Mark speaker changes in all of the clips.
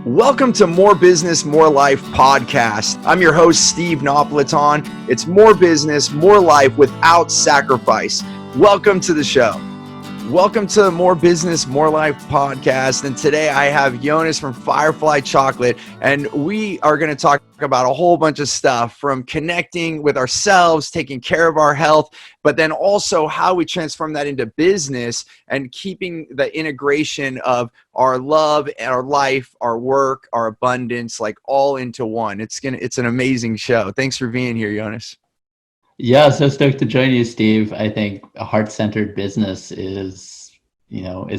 Speaker 1: Welcome to More Business, More Life podcast. I'm your host, Steve Napolitan. It's more business, more life without sacrifice. Welcome to the show. Welcome to the More Business, More Life podcast. And today I have Jonas from Firefly Chocolate, and we are going to talk about a whole bunch of stuff from connecting with ourselves, taking care of our health, but then also how we transform that into business and keeping the integration of our love, our life, our work, our abundance, like all into one. It's an amazing show. Thanks for being here, Jonas.
Speaker 2: Yeah, so stoked to join you, Steve. I think a heart-centered business is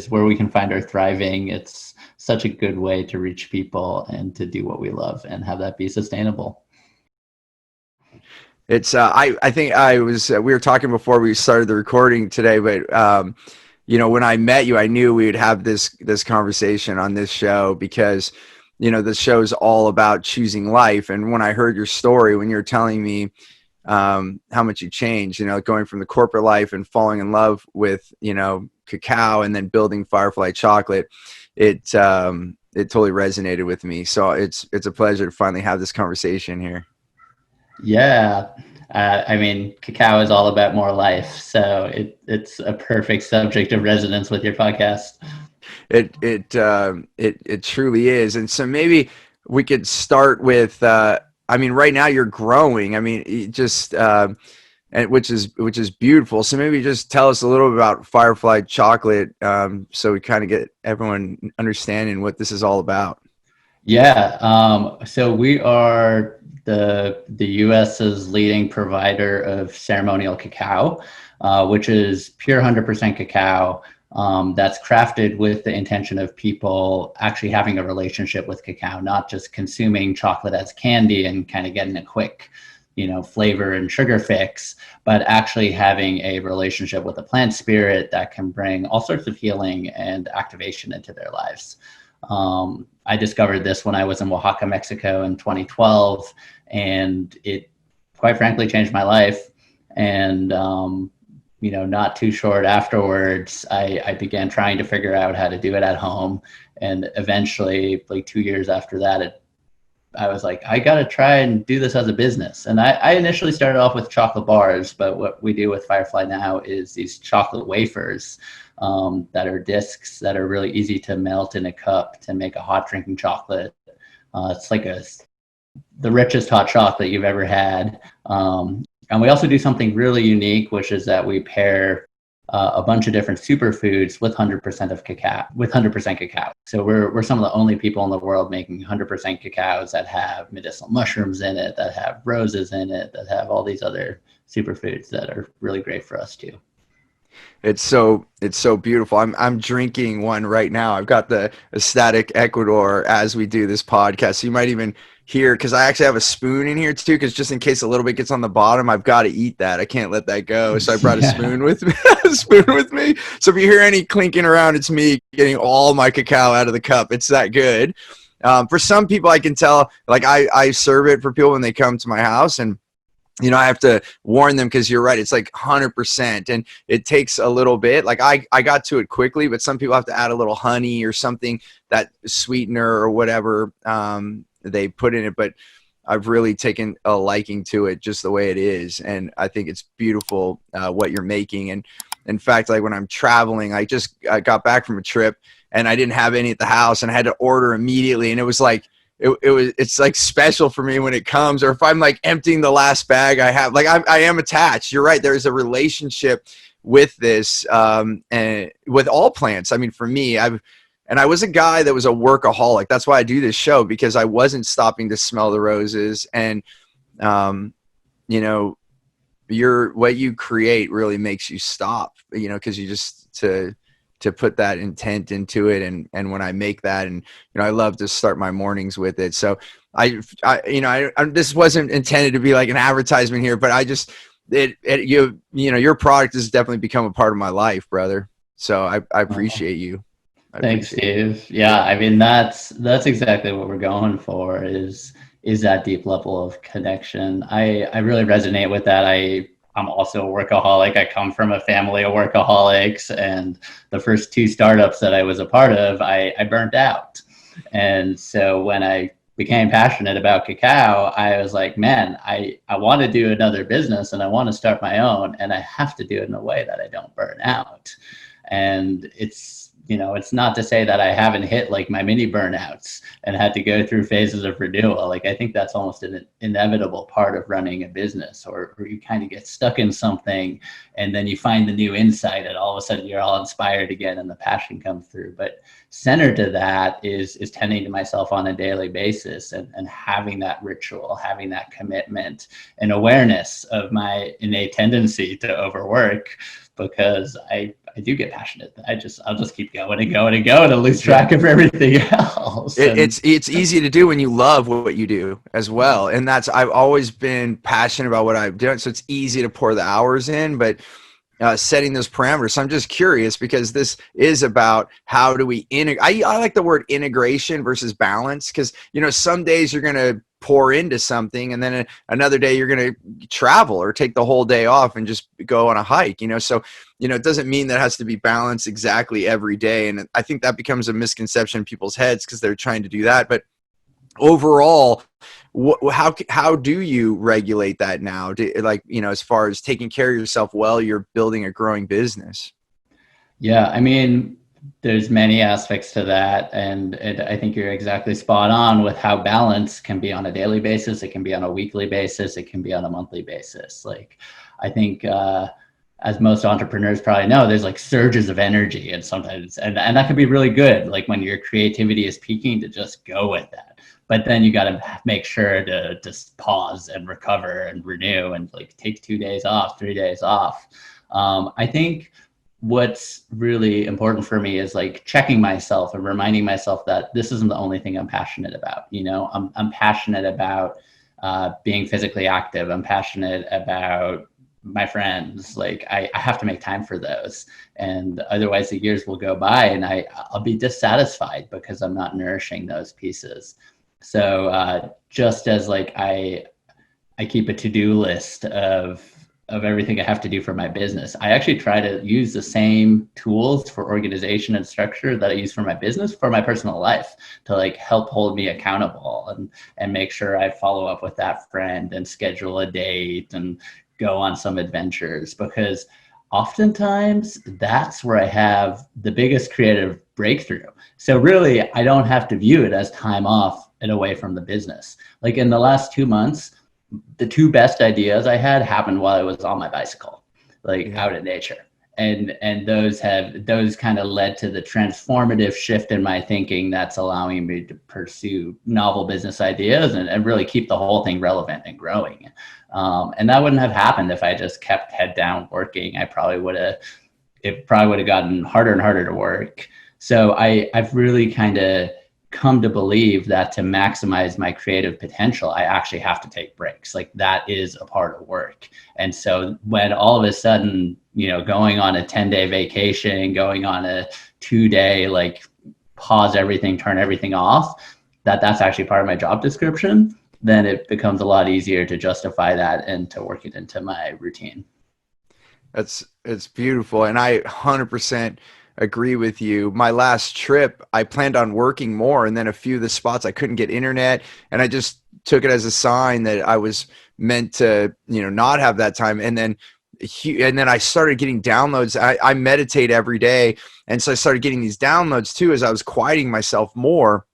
Speaker 2: where we can find our thriving. It's such a good way to reach people and to do what we love and have that be sustainable.
Speaker 1: It's I think we were talking before we started the recording today, but when I met you, I knew we would have this conversation on this show because the show is all about choosing life. And when I heard your story, when you were telling me how much you changed, going from the corporate life and falling in love with, cacao and then building Firefly Chocolate, it totally resonated with me. So it's a pleasure to finally have this conversation here.
Speaker 2: Yeah. Cacao is all about more life. So it's a perfect subject of resonance with your podcast.
Speaker 1: It truly is. And so maybe we could start with, right now you're growing. Which is beautiful. So maybe just tell us a little bit about Firefly Chocolate, so we kind of get everyone understanding what this is all about.
Speaker 2: Yeah. So we are the US's leading provider of ceremonial cacao, which is pure 100% cacao. That's crafted with the intention of people actually having a relationship with cacao, not just consuming chocolate as candy and kind of getting a quick, flavor and sugar fix, but actually having a relationship with the plant spirit that can bring all sorts of healing and activation into their lives. I discovered this when I was in Oaxaca, Mexico in 2012, and it quite frankly changed my life. And not too short afterwards, I began trying to figure out how to do it at home. And eventually, like 2 years after that, I was like, I got to try and do this as a business. And I initially started off with chocolate bars, but what we do with Firefly now is these chocolate wafers that are discs that are really easy to melt in a cup to make a hot drinking chocolate. It's like the richest hot chocolate you've ever had. And we also do something really unique, which is that we pair a bunch of different superfoods with 100% cacao. So we're some of the only people in the world making 100% cacaos that have medicinal mushrooms in it, that have roses in it, that have all these other superfoods that are really great for us too.
Speaker 1: It's so beautiful. I'm drinking one right now. I've got the Ecstatic Ecuador as we do this podcast. So you might even hear, because I actually have a spoon in here too, because just in case a little bit gets on the bottom, I've got to eat that. I can't let that go. So I brought a spoon with me. So if you hear any clinking around, it's me getting all my cacao out of the cup. It's that good. For some people, I can tell, like I serve it for people when they come to my house, and I have to warn them because you're right. It's like 100% and it takes a little bit. Like I got to it quickly, but some people have to add a little honey or something, that sweetener or whatever they put in it. But I've really taken a liking to it just the way it is. And I think it's beautiful what you're making. And in fact, like when I'm traveling, I got back from a trip and I didn't have any at the house and I had to order immediately. And it was like, it's like special for me when it comes, or if I'm like emptying the last bag I have, like I am attached. You're right. There is a relationship with this, and with all plants. I mean, for me, I was a guy that was a workaholic. That's why I do this show, because I wasn't stopping to smell the roses. And, what you create really makes you stop, because you just, to put that intent into it. And when I make that, and, I love to start my mornings with it. So this wasn't intended to be like an advertisement here, but your product has definitely become a part of my life, brother. So I appreciate you.
Speaker 2: Thanks, Steve. Yeah. That's exactly what we're going for is that deep level of connection. I really resonate with that. I'm also a workaholic. I come from a family of workaholics, and the first 2 startups that I was a part of, I burnt out. And so when I became passionate about cacao, I was like, man, I want to do another business and I want to start my own, and I have to do it in a way that I don't burn out. And it's not to say that I haven't hit like my mini burnouts and had to go through phases of renewal. Like, I think that's almost an inevitable part of running a business, or you kind of get stuck in something and then you find the new insight and all of a sudden you're all inspired again and the passion comes through. But centered to that is tending to myself on a daily basis, and having that ritual, having that commitment and awareness of my innate tendency to overwork, because I do get passionate. I'll just keep going and going and going and lose track of everything else.
Speaker 1: It's easy to do when you love what you do as well, and that's I've always been passionate about what I've done, so it's easy to pour the hours in, but setting those parameters. So I'm just curious, because this is about how do we integrate. I like the word integration versus balance, because some days you're going to pour into something, and then another day you're going to travel or take the whole day off and just go on a hike. So it doesn't mean that has to be balanced exactly every day, and I think that becomes a misconception in people's heads because they're trying to do that. But overall, how do you regulate that now? As far as taking care of yourself while you're building a growing business?
Speaker 2: Yeah, I mean, there's many aspects to that, and I think you're exactly spot on with how balance can be on a daily basis. It can be on a weekly basis. It can be on a monthly basis. Like, I think, as most entrepreneurs probably know, there's like surges of energy, and sometimes, and that can be really good. Like when your creativity is peaking, to just go with that. But then you got to make sure to just pause and recover and renew, and like take 2 days off, 3 days off. I think what's really important for me is like checking myself and reminding myself that this isn't the only thing I'm passionate about. I'm passionate about being physically active. I'm passionate about my friends. Like, I have to make time for those, and otherwise the years will go by and I'll be dissatisfied because I'm not nourishing those pieces. So just as like I keep a to-do list of everything I have to do for my business, I actually try to use the same tools for organization and structure that I use for my business for my personal life, to like help hold me accountable, and make sure I follow up with that friend and schedule a date and go on some adventures, because oftentimes that's where I have the biggest creative breakthrough. So really, I don't have to view it as time off and away from the business. Like in the last 2 months, the two best ideas I had happened while I was on my bicycle, like out in nature. And those kind of led to the transformative shift in my thinking that's allowing me to pursue novel business ideas, and really keep the whole thing relevant and growing. And that wouldn't have happened if I just kept head down working. It probably would have gotten harder and harder to work. So I've really kind of come to believe that to maximize my creative potential, I actually have to take breaks. Like, that is a part of work. And so when all of a sudden, going on a 10-day vacation, going on a 2-day, like, pause everything, turn everything off, that's actually part of my job description, then it becomes a lot easier to justify that and to work it into my routine.
Speaker 1: It's beautiful, and I 100% agree with you. My last trip, I planned on working more, and then a few of the spots I couldn't get internet, and I just took it as a sign that I was meant to, not have that time. And then I started getting downloads. I meditate every day, and so I started getting these downloads too as I was quieting myself more.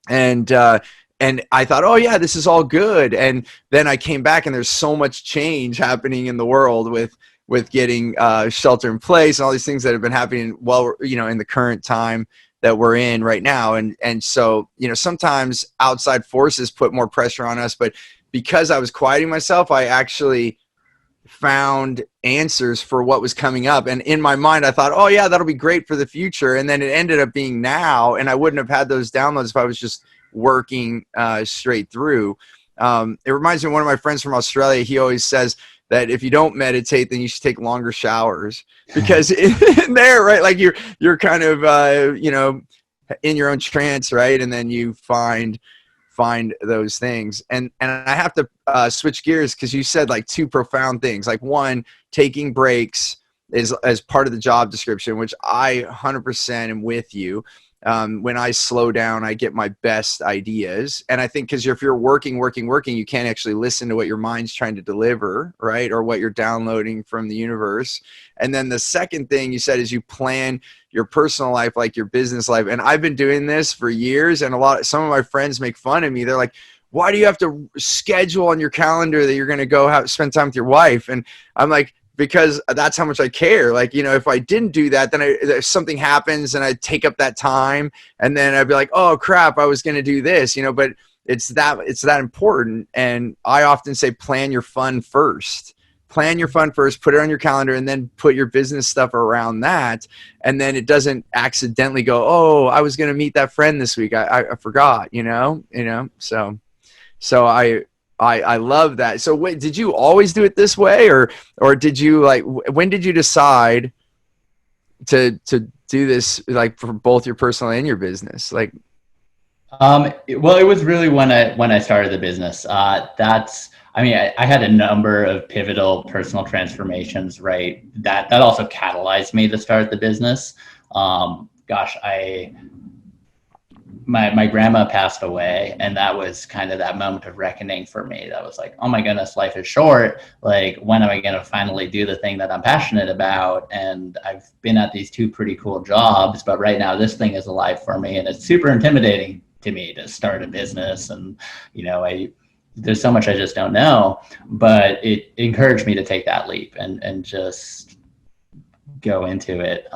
Speaker 1: And I thought, oh yeah, this is all good. And then I came back, and there's so much change happening in the world with getting shelter in place and all these things that have been happening in the current time that we're in right now. And so, sometimes outside forces put more pressure on us, but because I was quieting myself, I actually found answers for what was coming up. And in my mind, I thought, oh yeah, that'll be great for the future. And then it ended up being now, and I wouldn't have had those downloads if I was just working straight through. It reminds me of one of my friends from Australia. He always says that if you don't meditate, then you should take longer showers, because in there, right, like you're kind of in your own trance, right, and then you find those things. And I have to switch gears, because you said like two profound things. Like, one, taking breaks is as part of the job description, which I 100% am with you. When I slow down, I get my best ideas. And I think because if you're working, you can't actually listen to what your mind's trying to deliver, right? Or what you're downloading from the universe. And then the second thing you said is you plan your personal life like your business life. And I've been doing this for years, and some of my friends make fun of me. They're like, why do you have to schedule on your calendar that you're going to go spend time with your wife? And I'm like, because that's how much I care. Like, if I didn't do that, then if something happens and I take up that time, and then I'd be like, oh crap, I was going to do this, but it's that important. And I often say, plan your fun first. Plan your fun first, put it on your calendar, and then put your business stuff around that. And then it doesn't accidentally go, oh, I was going to meet that friend this week. I forgot, so I love that. So wait, did you always do it this way, or did you when did you decide to do this, like, for both your personal and your business? Like,
Speaker 2: well, it was really when I started the business. I had a number of pivotal personal transformations, right? That also catalyzed me to start the business. My grandma passed away, and that was kind of that moment of reckoning for me. That was like, oh my goodness, life is short. Like, when am I going to finally do the thing that I'm passionate about? And I've been at these two pretty cool jobs, but right now this thing is alive for me, and it's super intimidating to me to start a business. And there's so much I just don't know, but it encouraged me to take that leap and just go into it.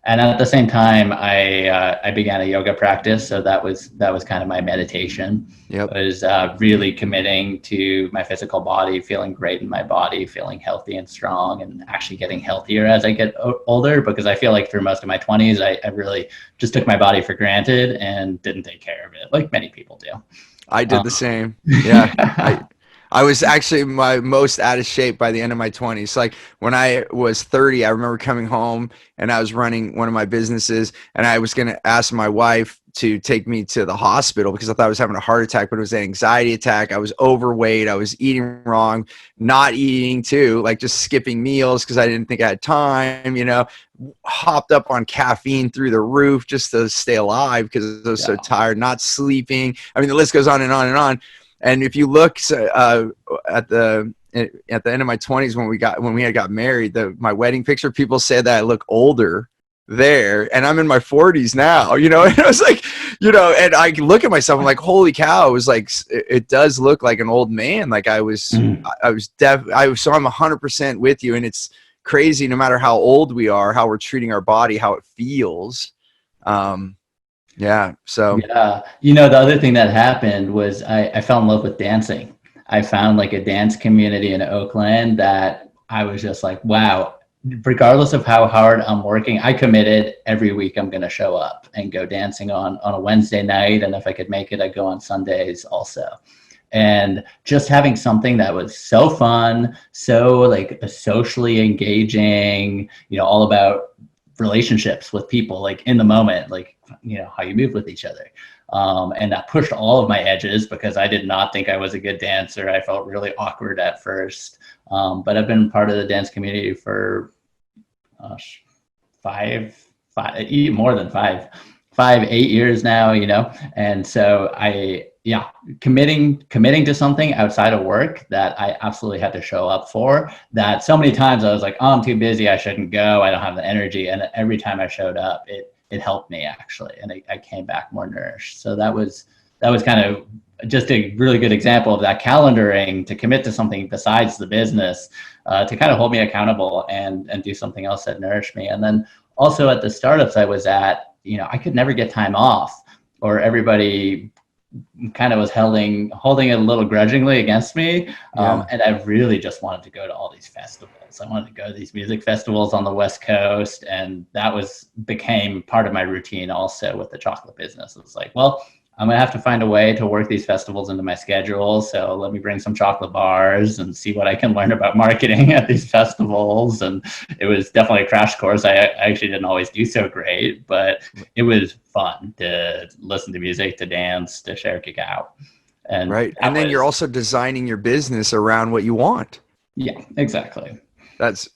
Speaker 2: And at the same time, I began a yoga practice, so that was kind of my meditation.
Speaker 1: yep.
Speaker 2: It was really committing to my physical body, feeling great in my body, feeling healthy and strong, and actually getting healthier as I get older. Because I feel like through most of my 20s, I really just took my body for granted and didn't take care of it, like many people do.
Speaker 1: I did the same. Yeah. I was actually my most out of shape by the end of my 20s. Like, when I was 30, I remember coming home and I was running one of my businesses, and I was going to ask my wife to take me to the hospital because I thought I was having a heart attack, but it was an anxiety attack. I was overweight. I was eating wrong, not eating too, like just skipping meals because I didn't think I had time, hopped up on caffeine through the roof just to stay alive because I was so tired, not sleeping. I mean, the list goes on and on and on. And if you look at the end of my 20s, when we had got married, my wedding picture, people said that I look older there, and I'm in my 40s now. And I was like, and I look at myself, I'm like, holy cow! It was like, it does look like an old man. Like so I'm 100% with you, and it's crazy. No matter how old we are, how we're treating our body, how it feels. Yeah. So
Speaker 2: yeah, the other thing that happened was I fell in love with dancing. I found like a dance community in Oakland that I was just like, wow, regardless of how hard I'm working, I committed every week I'm going to show up and go dancing on a Wednesday night. And if I could make it, I'd go on Sundays also. And just having something that was so fun, so like socially engaging, all about relationships with people, like in the moment, like, how you move with each other. And that pushed all of my edges because I did not think I was a good dancer. I felt really awkward at first. But I've been part of the dance community for more than 8 years now, And so committing to something outside of work that I absolutely had to show up for, that so many times I was like, oh, I'm too busy, I shouldn't go, I don't have the energy. And every time I showed up, it helped me actually. And I came back more nourished. So that was kind of just a really good example of that calendaring to commit to something besides the business, to kind of hold me accountable and do something else that nourished me. And then also at the startups I was at, I could never get time off, or everybody kind of was holding it a little grudgingly against me. And I really just wanted to go to all these festivals. I wanted to go to these music festivals on the West Coast. And that became part of my routine also with the chocolate business. It was like, well, I'm going to have to find a way to work these festivals into my schedule. So let me bring some chocolate bars and see what I can learn about marketing at these festivals. And it was definitely a crash course. I actually didn't always do so great, but it was fun to listen to music, to dance, to share cacao. And
Speaker 1: right. And then you're also designing your business around what you want.
Speaker 2: Yeah, exactly.
Speaker 1: That's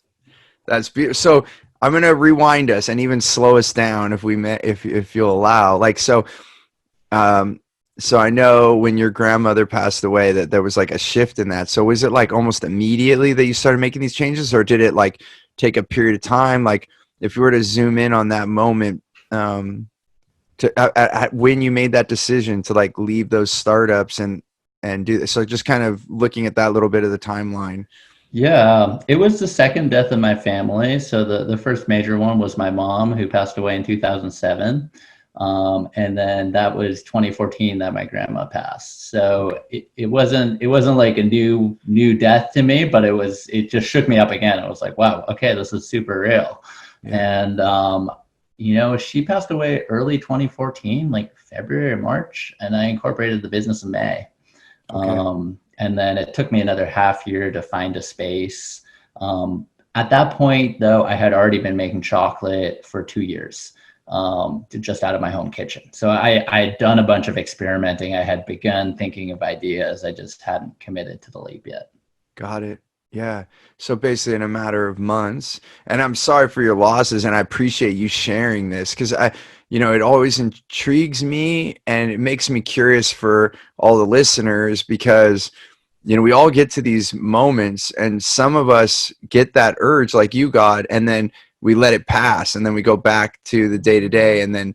Speaker 1: beautiful. So I'm gonna rewind us and even slow us down if we may, if you'll allow. Like so, um, so I know when your grandmother passed away that there was like a shift in that. So was it like almost immediately that you started making these changes, or did it like take a period of time? Like if you were to zoom in on that moment, at when you made that decision to like leave those startups and do this. So just kind of looking at that little bit of the timeline.
Speaker 2: Yeah, it was the second death of my family. So the first major one was my mom, who passed away in 2007. And then that was 2014 that my grandma passed. So it wasn't like a new death to me, but it just shook me up again. It was like, wow, okay, this is super real.
Speaker 1: Yeah.
Speaker 2: And she passed away early 2014, like February or March, and I incorporated the business in May.
Speaker 1: Okay.
Speaker 2: And then it took me another half year to find a space. At that point, though, I had already been making chocolate for 2 years, just out of my home kitchen. So I had done a bunch of experimenting. I had begun thinking of ideas. I just hadn't committed to the leap yet.
Speaker 1: Got it. Yeah. So basically, in a matter of months, and I'm sorry for your losses, and I appreciate you sharing this because it always intrigues me and it makes me curious for all the listeners because, we all get to these moments and some of us get that urge like you got, and then we let it pass and then we go back to the day to day and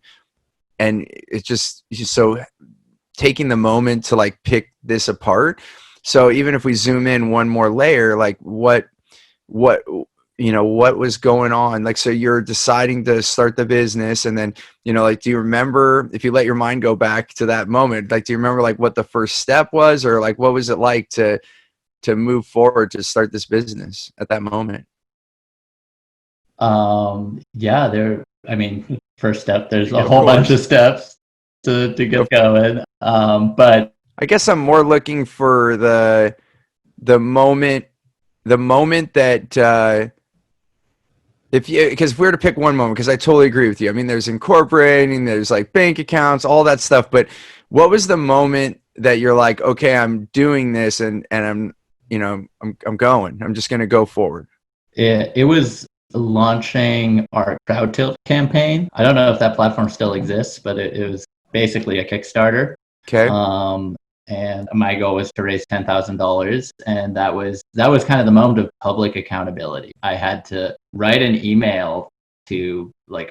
Speaker 1: it's just so taking the moment to like pick this apart. So even if we zoom in one more layer, like what what was going on? Like so you're deciding to start the business and then, like do you remember if you let your mind go back to that moment, like do you remember like what the first step was or like what was it like to move forward to start this business at that moment?
Speaker 2: Yeah, I mean, first step, there's a
Speaker 1: Yeah, of
Speaker 2: whole bunch of
Speaker 1: course.
Speaker 2: steps to
Speaker 1: Of-
Speaker 2: get going. But
Speaker 1: I guess I'm more looking for the moment the moment that if you because if we were to pick one moment, because I totally agree with you. I mean, there's incorporating, there's like bank accounts, all that stuff. But what was the moment that you're like, okay, I'm doing this, and I'm going. I'm just gonna go forward.
Speaker 2: it was launching our crowd tilt campaign. I don't know if that platform still exists, but it was basically a Kickstarter.
Speaker 1: Okay.
Speaker 2: Um, and my goal was to raise $10,000, and that was kind of the moment of public accountability. I had to write an email to like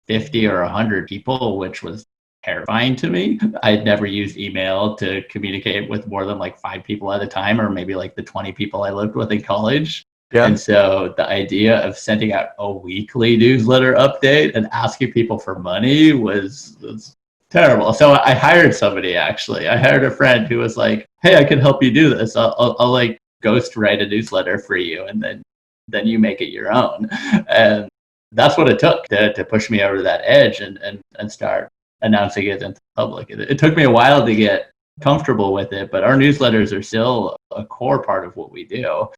Speaker 2: 50 or 100 people, which was terrifying to me. I'd never used email to communicate with more than like 5 people at a time, or maybe like the 20 people I lived with in college.
Speaker 1: Yeah.
Speaker 2: And so the idea of sending out a weekly newsletter update and asking people for money was terrible. So I hired somebody, actually. I hired a friend who was like, hey, I can help you do this. I'll like ghost write a newsletter for you, and then you make it your own. And that's what it took to push me over that edge and start announcing it into the public. It took me a while to get comfortable with it, but our newsletters are still a core part of what we do.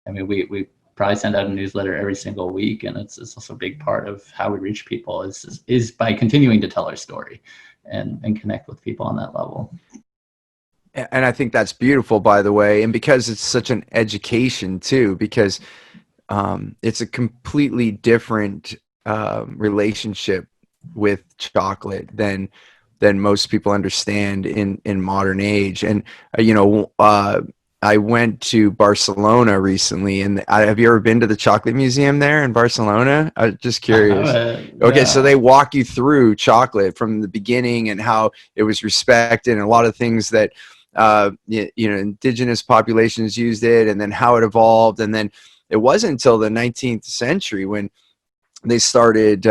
Speaker 2: I mean, we probably send out a newsletter every single week, and it's also a big part of how we reach people is by continuing to tell our story and connect with people on that level.
Speaker 1: And I think that's beautiful, by the way, and because it's such an education too, because it's a completely different relationship with chocolate than most people understand in modern age. And I went to Barcelona recently, and have you ever been to the chocolate museum there in Barcelona? I'm just curious. Okay, so
Speaker 2: Yeah.
Speaker 1: they walk you through chocolate from the beginning and how it was respected, and a lot of things that indigenous populations used it, and then how it evolved, and then it wasn't until the 19th century when they started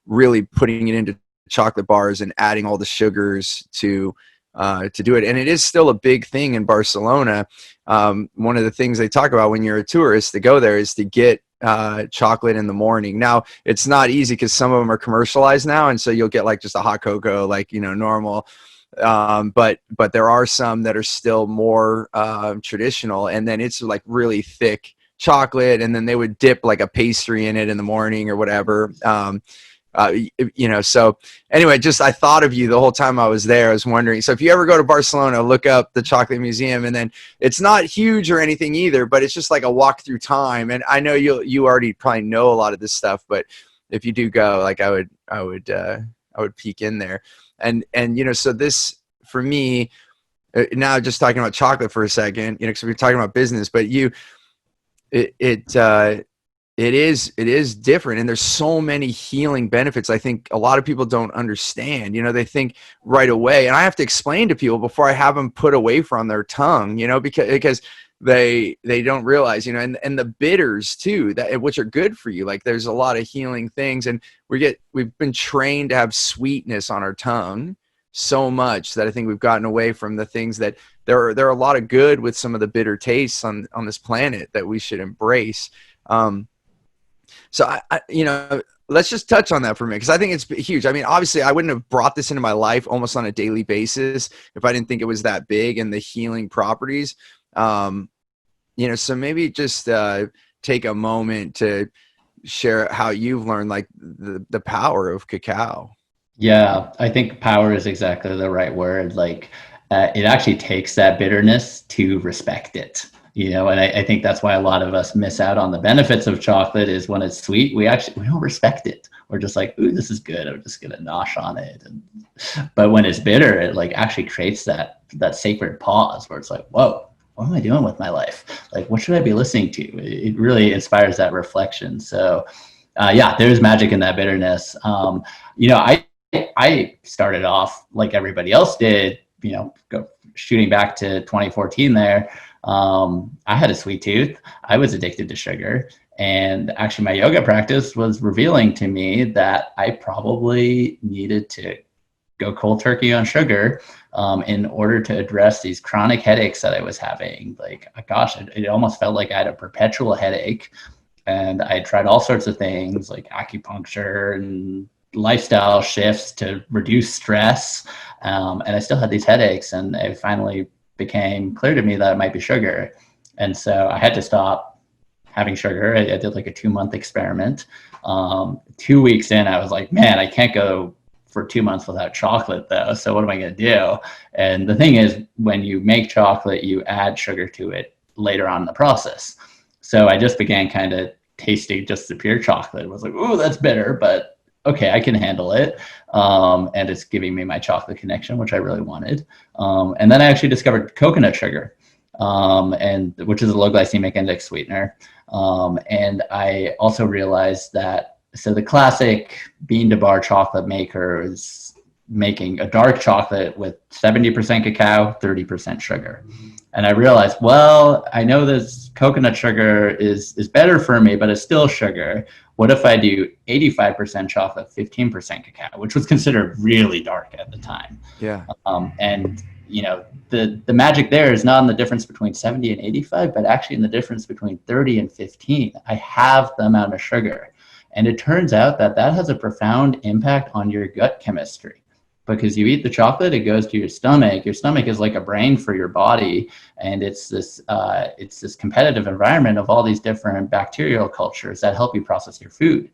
Speaker 1: really putting it into chocolate bars and adding all the sugars to do it. And it is still a big thing in Barcelona. One of the things they talk about when you're a tourist to go there is to get chocolate in the morning. Now it's not easy because some of them are commercialized now, and so you'll get like just a hot cocoa, like normal. But there are some that are still more traditional, and then it's like really thick chocolate, and then they would dip like a pastry in it in the morning or whatever. So anyway, just I thought of you the whole time I was there. I was wondering. So if you ever go to Barcelona, look up the Chocolate Museum, and then it's not huge or anything either, but it's just like a walk through time. And I know you already probably know a lot of this stuff, but if you do go, like I would peek in there, and so this for me now just talking about chocolate for a second, because we're talking about business, but it it uh, it is different, and there's so many healing benefits. I think a lot of people don't understand. They think right away, and I have to explain to people before I have them put a wafer on their tongue. Because they don't realize. And the bitters too, that which are good for you. Like there's a lot of healing things, and we've been trained to have sweetness on our tongue so much that I think we've gotten away from the things that there are a lot of good with some of the bitter tastes on this planet that we should embrace. So let's just touch on that for a minute, because I think it's huge. I mean, obviously, I wouldn't have brought this into my life almost on a daily basis if I didn't think it was that big and the healing properties. So maybe just take a moment to share how you've learned like the power of cacao.
Speaker 2: Yeah, I think power is exactly the right word. Like, it actually takes that bitterness to respect it. And I think that's why a lot of us miss out on the benefits of chocolate is when it's sweet, we don't respect it. We're just like, ooh, this is good. I'm just gonna nosh on it. But when it's bitter, it like actually creates that sacred pause where it's like, whoa, what am I doing with my life? Like, what should I be listening to? It really inspires that reflection. So, yeah, there's magic in that bitterness. I started off like everybody else did, shooting back to 2014 there. I had a sweet tooth. I was addicted to sugar. And actually, my yoga practice was revealing to me that I probably needed to go cold turkey on sugar in order to address these chronic headaches that I was having. Like, gosh, it almost felt like I had a perpetual headache. And I tried all sorts of things like acupuncture and lifestyle shifts to reduce stress. And I still had these headaches, and it finally became clear to me that it might be sugar. And so I had to stop having sugar. I did like a 2-month experiment. 2 weeks in, I was like, man, I can't go for 2 months without chocolate though. So what am I going to do? And the thing is, when you make chocolate, you add sugar to it later on in the process. So I just began kind of tasting just the pure chocolate. I was like, oh, that's bitter, but okay, I can handle it. And it's giving me my chocolate connection, which I really wanted. And then I actually discovered coconut sugar, and which is a low glycemic index sweetener. And I also realized that, so the classic bean to bar chocolate maker is making a dark chocolate with 70% cacao, 30% sugar. And I realized, well, I know this coconut sugar is better for me, but it's still sugar. What if I do 85% chocolate, 15% cacao, which was considered really dark at the time?
Speaker 1: Yeah.
Speaker 2: And the magic there is not in the difference between 70 and 85, but actually in the difference between 30 and 15. I have the amount of sugar. And it turns out that has a profound impact on your gut chemistry. Because you eat the chocolate, it goes to your stomach. Your stomach is like a brain for your body, and it's this competitive environment of all these different bacterial cultures that help you process your food.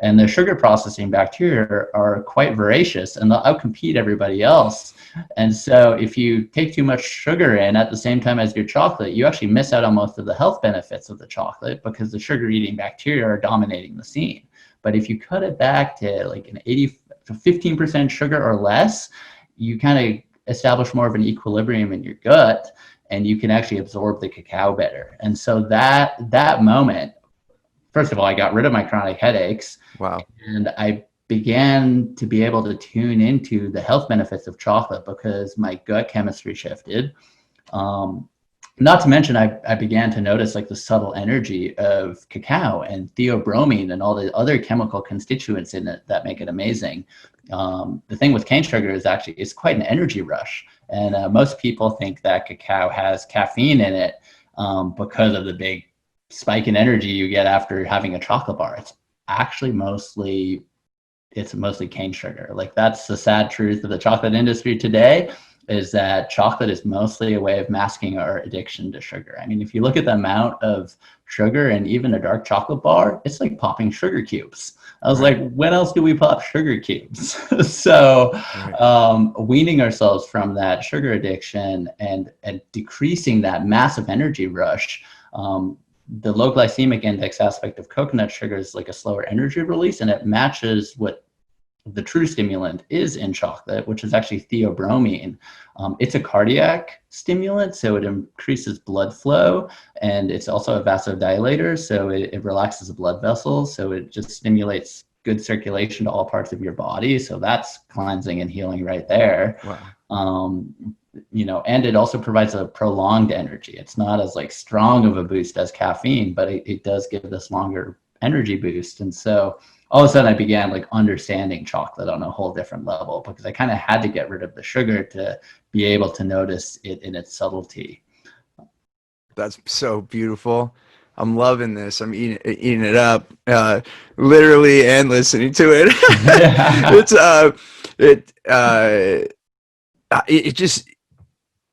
Speaker 2: And the sugar processing bacteria are quite voracious, and they'll outcompete everybody else. And so if you take too much sugar in at the same time as your chocolate, you actually miss out on most of the health benefits of the chocolate because the sugar-eating bacteria are dominating the scene. But if you cut it back to like an 15% sugar or less, you kind of establish more of an equilibrium in your gut, and you can actually absorb the cacao better. And so that moment, first of all, I got rid of my chronic headaches.
Speaker 1: Wow.
Speaker 2: And I began to be able to tune into the health benefits of chocolate because my gut chemistry shifted. Not to mention, I began to notice like the subtle energy of cacao and theobromine and all the other chemical constituents in it that make it amazing. The thing with cane sugar is actually it's quite an energy rush. And most people think that cacao has caffeine in it because of the big spike in energy you get after having a chocolate bar. It's actually mostly cane sugar. Like, that's the sad truth of the chocolate industry today. is that chocolate is mostly a way of masking our addiction to sugar. I mean, if you look at the amount of sugar and even a dark chocolate bar, it's like popping sugar cubes. I was
Speaker 1: Right.
Speaker 2: like, when else do we pop sugar cubes? So
Speaker 1: Right.
Speaker 2: weaning ourselves from that sugar addiction and decreasing that massive energy rush. The low glycemic index aspect of coconut sugar is like a slower energy release, and it matches what the true stimulant is in chocolate, which is actually theobromine. It's a cardiac stimulant, so it increases blood flow, and it's also a vasodilator, so it relaxes the blood vessels, so it just stimulates good circulation to all parts of your body. So that's cleansing and healing right there.
Speaker 1: Wow.
Speaker 2: And it also provides a prolonged energy. It's not as like strong of a boost as caffeine, but it does give this longer energy boost. And so all of a sudden I began like understanding chocolate on a whole different level, because I kind of had to get rid of the sugar to be able to notice it in its subtlety.
Speaker 1: That's so beautiful. I'm loving this. I'm eating it up, literally and listening to it.
Speaker 2: Yeah.
Speaker 1: It's it it just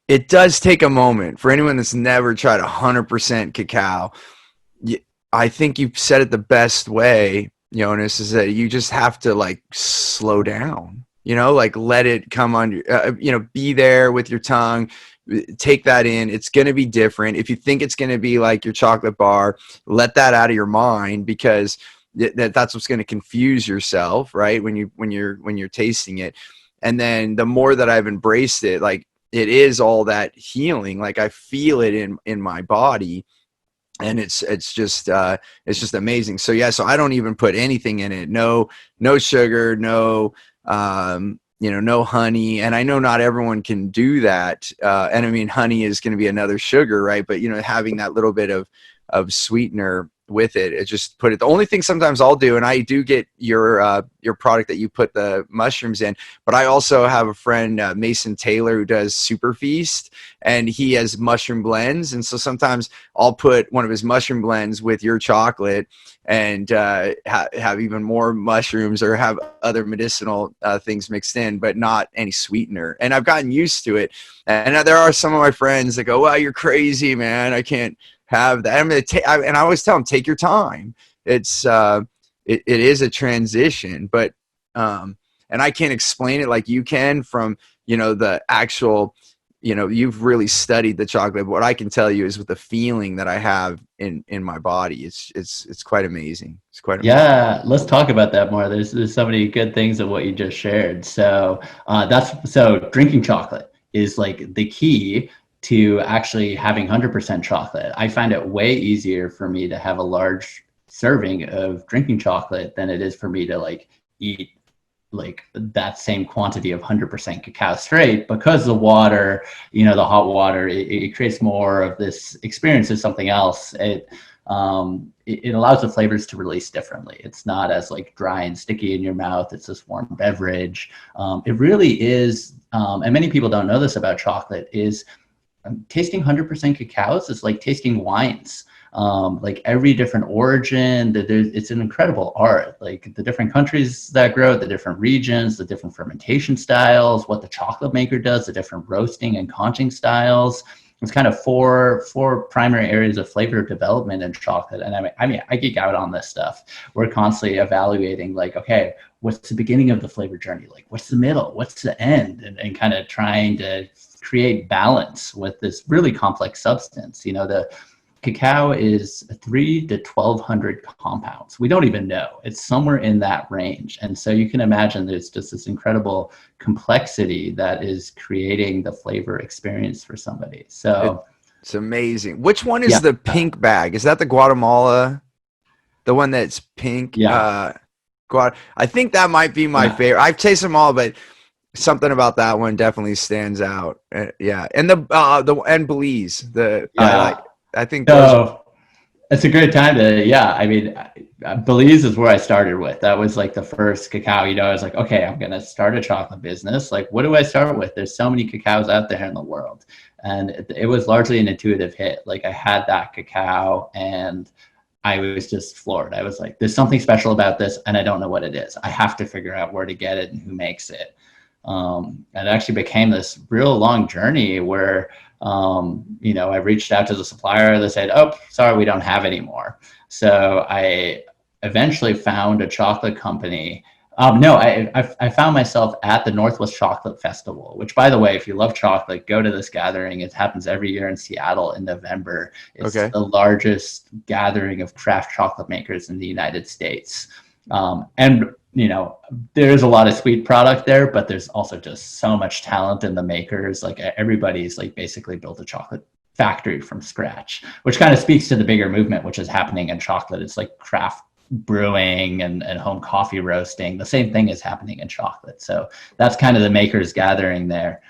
Speaker 1: it does take a moment for anyone that's never tried 100% cacao. I think you said it the best way, Jonas, is that you just have to like slow down, like let it come on your, be there with your tongue, take that in. It's going to be different. If you think it's going to be like your chocolate bar, let that out of your mind, because that's what's going to confuse yourself, right? When you're tasting it. And then the more that I've embraced it, like it is all that healing. Like I feel it in my body, and it's just amazing. So yeah, so I don't even put anything in it. No sugar, no honey. And I know not everyone can do that. And I mean, honey is going to be another sugar, right? But having that little bit of sweetener with it just put it. The only thing sometimes I'll do, and I do get your product that you put the mushrooms in, but I also have a friend, Mason Taylor, who does Super Feast, and he has mushroom blends. And so sometimes I'll put one of his mushroom blends with your chocolate, and have even more mushrooms, or have other medicinal things mixed in, but not any sweetener. And I've gotten used to it. And there are some of my friends that go, "Wow, you're crazy, man! I can't have that." And I always tell them, take your time. It is a transition, but and I can't explain it like you can from the actual. You've really studied the chocolate. But what I can tell you is with the feeling that I have in my body, it's quite amazing. It's quite amazing.
Speaker 2: Yeah, let's talk about that more. There's so many good things of what you just shared. So so drinking chocolate is like the key to actually having 100% chocolate. I find it way easier for me to have a large serving of drinking chocolate than it is for me to like eat like that same quantity of 100% cacao straight, because the water, the hot water, it creates more of this experience of something else. It allows the flavors to release differently. It's not as like dry and sticky in your mouth. It's this warm beverage. It really is, and many people don't know this about chocolate, is tasting 100% cacaos is like tasting wines. Like every different origin, it's an incredible art. Like the different countries that grow, the different regions, the different fermentation styles, what the chocolate maker does, the different roasting and conching styles. It's kind of four primary areas of flavor development in chocolate. And I geek out on this stuff. We're constantly evaluating, like, okay, what's the beginning of the flavor journey? Like, what's the middle? What's the end? And kind of trying to create balance with this really complex substance. The cacao is 3 to 1,200 compounds. We don't even know. It's somewhere in that range. And so you can imagine there's just this incredible complexity that is creating the flavor experience for somebody. So
Speaker 1: It's amazing. Which one
Speaker 2: yeah,
Speaker 1: is the pink bag? Is that the Guatemala? The one that's pink?
Speaker 2: yeah,
Speaker 1: I think that might be my
Speaker 2: yeah,
Speaker 1: favorite. I've tasted them all, but something about that one definitely stands out. Yeah, and and Belize. I like.
Speaker 2: yeah.
Speaker 1: I think those.
Speaker 2: So it's a great time to, yeah. I mean, Belize is where I started with. That was like the first cacao. I was like, okay, I'm gonna start a chocolate business. Like, what do I start with? There's so many cacaos out there in the world, and it was largely an intuitive hit. Like, I had that cacao, and I was just floored. I was like, there's something special about this, and I don't know what it is. I have to figure out where to get it and who makes it. And it actually became this real long journey where, I reached out to the supplier. They said, "Oh, sorry, we don't have any more." So I eventually found a chocolate company. No, I found myself at the Northwest Chocolate Festival, which, by the way, if you love chocolate, go to this gathering. It happens every year in Seattle in November. It's
Speaker 1: Okay.
Speaker 2: the largest gathering of craft chocolate makers in the United States. And there's a lot of sweet product there, but there's also just so much talent in the makers. Like everybody's like basically built a chocolate factory from scratch, which kind of speaks to the bigger movement, which is happening in chocolate. It's like craft brewing and home coffee roasting. The same thing is happening in chocolate. So that's kind of the makers gathering there.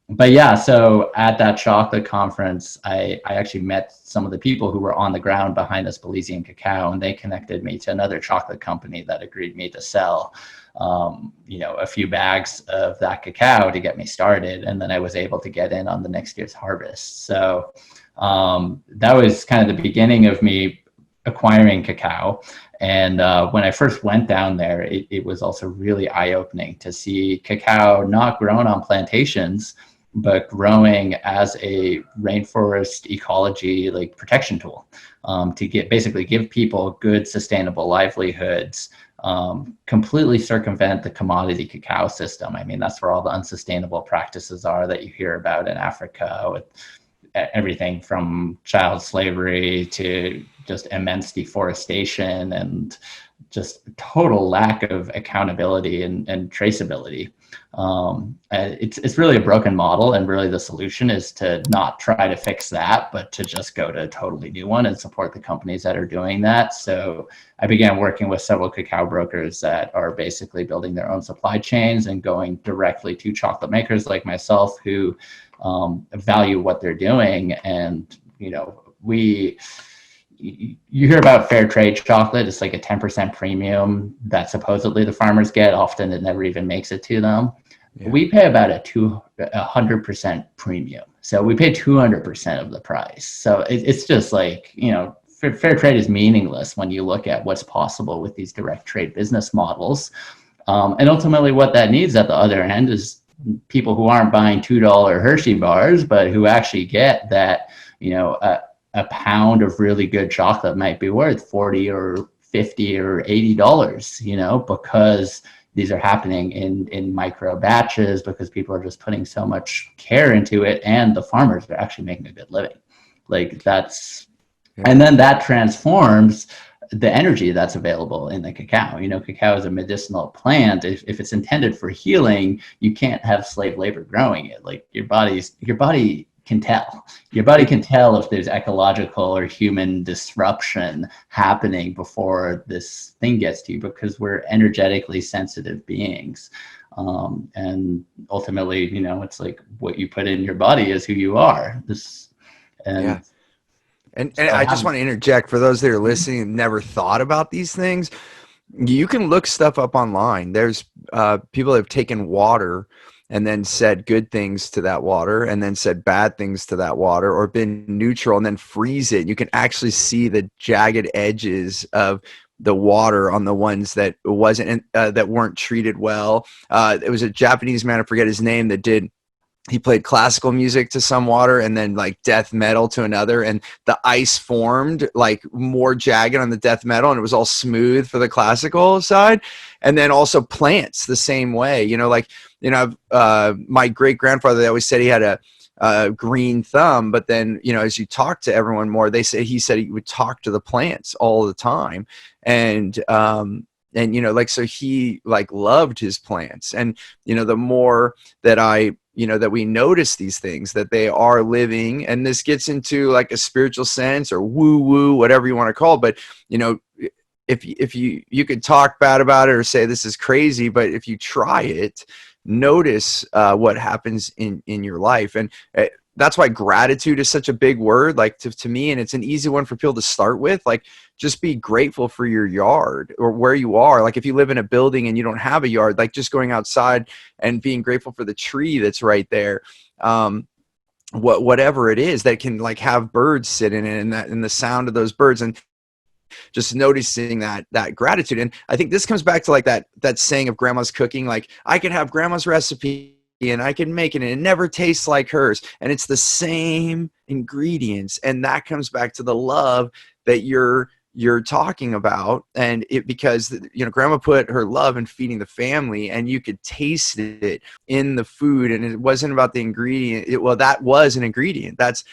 Speaker 2: But yeah, so at that chocolate conference, I actually met some of the people who were on the ground behind this Belizean cacao, and they connected me to another chocolate company that agreed me to sell, a few bags of that cacao to get me started. And then I was able to get in on the next year's harvest. So that was kind of the beginning of me acquiring cacao. And when I first went down there, it was also really eye-opening to see cacao not grown on plantations, but growing as a rainforest ecology like protection tool, to basically give people good sustainable livelihoods, completely circumvent the commodity cacao system. I mean, that's where all the unsustainable practices are that you hear about in Africa, with everything from child slavery to just immense deforestation and just total lack of accountability and traceability. It's really a broken model, and really the solution is to not try to fix that, but to just go to a totally new one and support the companies that are doing that. So I began working with several cacao brokers that are basically building their own supply chains and going directly to chocolate makers like myself who value what they're doing. And you hear about fair trade chocolate. It's like a 10% premium that supposedly the farmers get. Often it never even makes it to them.
Speaker 1: Yeah.
Speaker 2: We pay about a 100% premium. So we pay 200% of the price. So it's just like, fair trade is meaningless when you look at what's possible with these direct trade business models. And ultimately what that needs at the other end is people who aren't buying $2 Hershey bars, but who actually get that, a pound of really good chocolate might be worth 40 or 50 or $80, because these are happening in micro batches, because people are just putting so much care into it, and the farmers are actually making a good living. Like that's,
Speaker 1: Yeah.
Speaker 2: and then that transforms the energy that's available in the cacao. Cacao is a medicinal plant. If it's intended for healing, you can't have slave labor growing it. Like your body can tell. Your body
Speaker 1: It,
Speaker 2: can tell if there's ecological or human disruption happening before this thing gets to you, because we're energetically sensitive beings. And ultimately, it's like what you put in your body is who you are.
Speaker 1: yeah.
Speaker 2: And
Speaker 1: And
Speaker 2: so
Speaker 1: I just want to interject for those that are listening and never thought about these things. You can look stuff up online. There's people that have taken water and then said good things to that water and then said bad things to that water, or been neutral and then freeze it. You can actually see the jagged edges of the water on the ones that wasn't that weren't treated well. It was a Japanese man, I forget his name, that did, he played classical music to some water and then like death metal to another, and the ice formed like more jagged on the death metal and it was all smooth for the classical side. And then also plants the same way, my great grandfather, they always said he had a green thumb, but then as you talk to everyone more, he said he would talk to the plants all the time. And so he like loved his plants. And the more that that we notice these things, that they are living, and this gets into like a spiritual sense or woo woo, whatever you want to call it. But if you could talk bad about it or say this is crazy, but if you try it, notice what happens in your life. And that's why gratitude is such a big word, like to me, and it's an easy one for people to start with. Like, just be grateful for your yard or where you are. Like if you live in a building and you don't have a yard, like just going outside and being grateful for the tree that's right there. Whatever it is that can like have birds sit in it, and the sound of those birds. And just noticing that gratitude. And I think this comes back to like that saying of grandma's cooking, like I could have grandma's recipe and I can make it and it never tastes like hers, and it's the same ingredients, and that comes back to the love that you're talking about. And it, because grandma put her love in feeding the family, and you could taste it in the food, and it wasn't about the ingredient. Well, that was an ingredient that's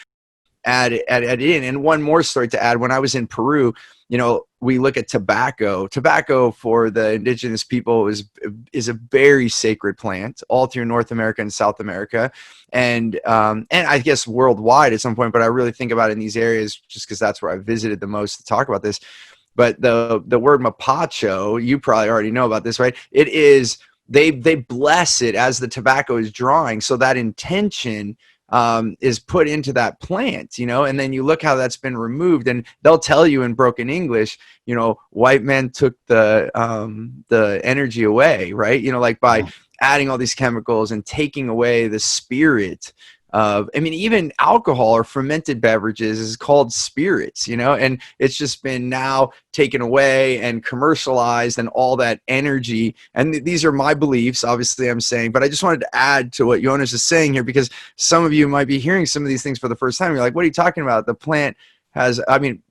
Speaker 1: add in. And one more story to add: when I was in Peru, we look at tobacco for the indigenous people is a very sacred plant all through North America and South America, and I guess worldwide at some point, but I really think about it in these areas just because that's where I visited the most to talk about this. But the word mapacho, you probably already know about this, right? It is, they bless it as the tobacco is drawing, so that intention is put into that plant, and then you look how that's been removed, and they'll tell you in broken English, white men took the energy away, right? Like by adding all these chemicals and taking away the spirit of, I mean, even alcohol or fermented beverages is called spirits, and it's just been now taken away and commercialized, and all that energy. And these are my beliefs, obviously, I'm saying, but I just wanted to add to what Jonas is saying here, because some of you might be hearing some of these things for the first time. You're like, what are you talking about? The plant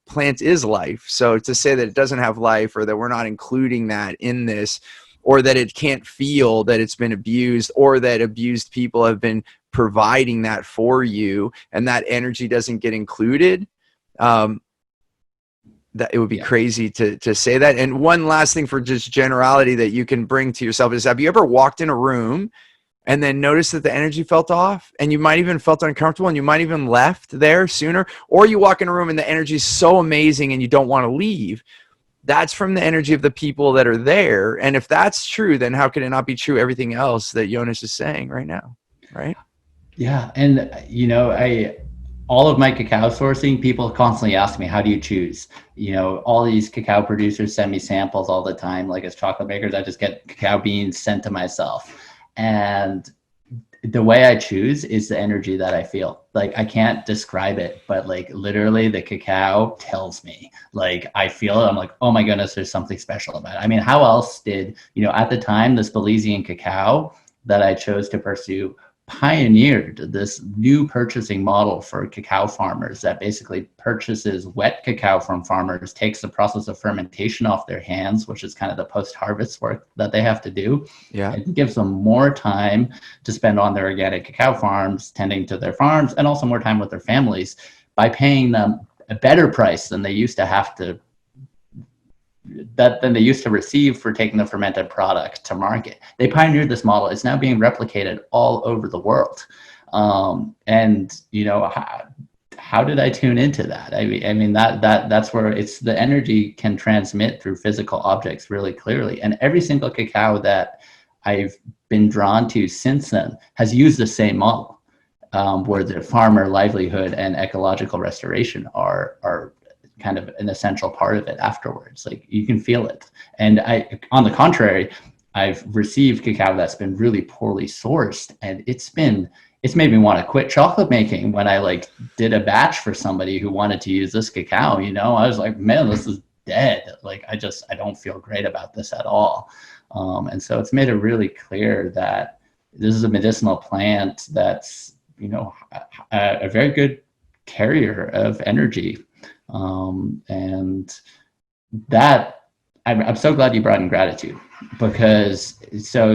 Speaker 1: plant is life. So to say that it doesn't have life, or that we're not including that in this, or that it can't feel that it's been abused, or that abused people have been providing that for you, and that energy doesn't get included, that it would be crazy to say that. And one last thing for just generality that you can bring to yourself is, have you ever walked in a room and then noticed that the energy felt off, and you might even felt uncomfortable, and you might even left there sooner? Or you walk in a room and the energy is so amazing and you don't want to leave? That's from the energy of the people that are there. And if that's true, then how can it not be true everything else that Jonas is saying right now, right?
Speaker 2: Yeah, and all of my cacao sourcing, people constantly ask me, how do you choose? All these cacao producers send me samples all the time, like as chocolate makers. I just get cacao beans sent to myself. And the way I choose is the energy that I feel. Like, I can't describe it, but like literally the cacao tells me. Like, I feel it. I'm like, oh my goodness, there's something special about it. I mean, how else did, at the time, this Belizean cacao that I chose to pursue pioneered this new purchasing model for cacao farmers that basically purchases wet cacao from farmers, takes the process of fermentation off their hands, which is kind of the post-harvest work that they have to do.
Speaker 1: Yeah.
Speaker 2: It gives them more time to spend on their organic cacao farms, tending to their farms, and also more time with their families by paying them a better price than they used to have to than they used to receive for taking the fermented product to market. They pioneered this model. It's now being replicated all over the world. And how did I tune into that? I mean that's where it's the energy can transmit through physical objects really clearly. And every single cacao that I've been drawn to since then has used the same model, where the farmer livelihood and ecological restoration are kind of an essential part of it afterwards. Like, you can feel it. And on the contrary, I've received cacao that's been really poorly sourced, and it's made me want to quit chocolate making. When I did a batch for somebody who wanted to use this cacao, I was like, man, this is dead. Like, I don't feel great about this at all. And so it's made it really clear that this is a medicinal plant that's, a very good carrier of energy. And that, I'm so glad you brought in gratitude, because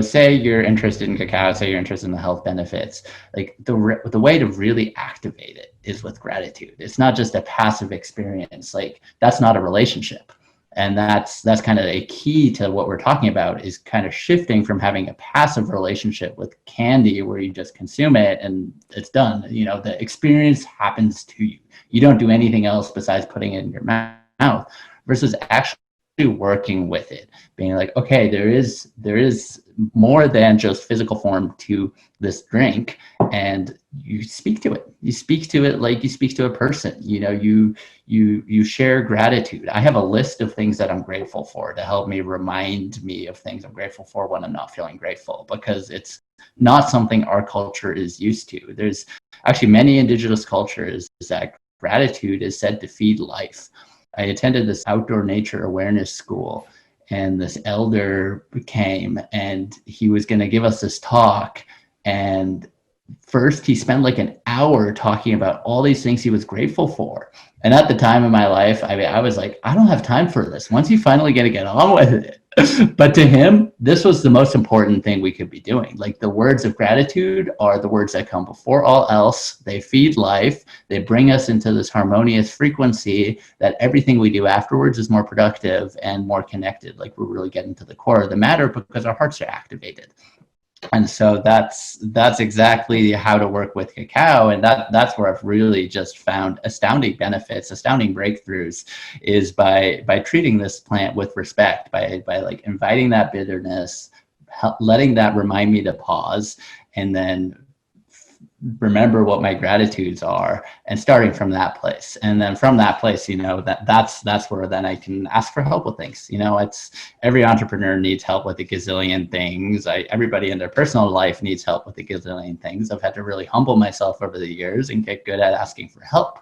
Speaker 2: say you're interested in cacao, say you're interested in the health benefits, like the way to really activate it is with gratitude. It's not just a passive experience. Like, that's not a relationship. And that's kind of a key to what we're talking about, is kind of shifting from having a passive relationship with candy where you just consume it and it's done. The experience happens to you. You don't do anything else besides putting it in your mouth, versus actually working with it, being like, okay, there is more than just physical form to this drink, and you speak to it. You speak to it like you speak to a person. You share gratitude. I have a list of things that I'm grateful for to help me remind me of things I'm grateful for when I'm not feeling grateful, because it's not something our culture is used to. There's actually many indigenous cultures that gratitude is said to feed life. I attended this outdoor nature awareness school, and this elder came and he was going to give us this talk. And first he spent like an hour talking about all these things he was grateful for. And at the time in my life, I mean, I was like, I don't have time for this. Once you finally get on with it. But to him, this was the most important thing we could be doing. Like, the words of gratitude are the words that come before all else. They feed life. They bring us into this harmonious frequency that everything we do afterwards is more productive and more connected. Like, we're really getting to the core of the matter because our hearts are activated. And so that's exactly how to work with cacao, and that's where I've really just found astounding benefits, astounding breakthroughs, is by treating this plant with respect, by like inviting that bitterness, letting that remind me to pause, and then remember what my gratitudes are, and starting from that place. And then from that place, you know, that's where then I can ask for help with things. You know, it's, every entrepreneur needs help with a gazillion things. Everybody in their personal life needs help with a gazillion things. I've had to really humble myself over the years and get good at asking for help.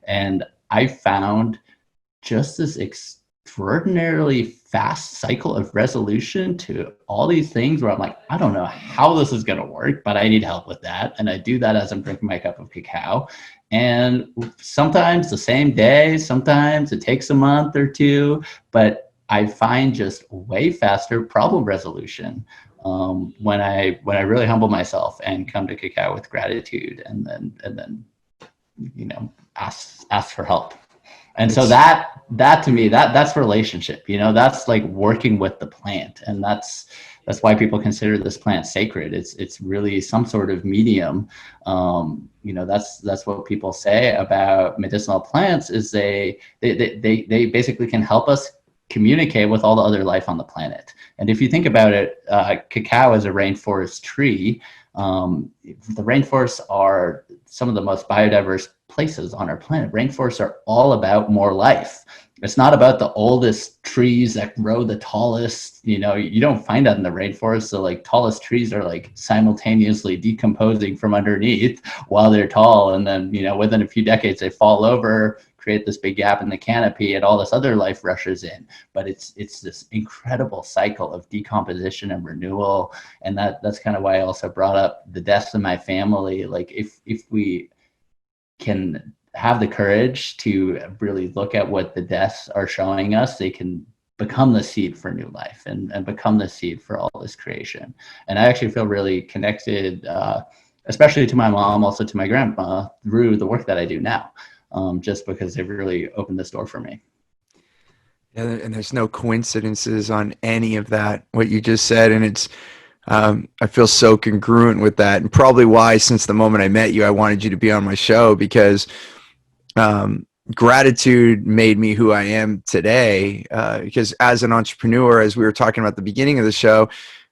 Speaker 2: And I found just this extraordinarily fast cycle of resolution to all these things where I'm like, I don't know how this is going to work, but I need help with that. And I do that as I'm drinking my cup of cacao. And sometimes the same day, sometimes it takes a month or two, but I find just way faster problem resolution when I really humble myself and come to cacao with gratitude, and then you know, ask for help. And so that to me, that's relationship, you know, that's like working with the plant. And that's why people consider this plant sacred. It's really some sort of medium. You know, that's what people say about medicinal plants, is they basically can help us communicate with all the other life on the planet. And if you think about it, cacao is a rainforest tree. The rainforests are some of the most biodiverse places on our planet. Rainforests are all about more life. It's not about the oldest trees that grow the tallest. You know, you don't find that in the rainforest. So like, tallest trees are like simultaneously decomposing from underneath while they're tall, and then, you know, within a few decades they fall over, create this big gap in the canopy, and all this other life rushes in. But it's this incredible cycle of decomposition and renewal. And that's kind of why I also brought up the deaths in my family. Like, if we can have the courage to really look at what the deaths are showing us, they can become the seed for new life, and become the seed for all this creation. And I actually feel really connected, especially to my mom, also to my grandma, through the work that I do now, just because they've really opened this door for me.
Speaker 1: Yeah, and there's no coincidences on any of that, what you just said. And it's, I feel so congruent with that, and probably why, since the moment I met you, I wanted you to be on my show, because gratitude made me who I am today. Because as an entrepreneur, as we were talking about at the beginning of the show,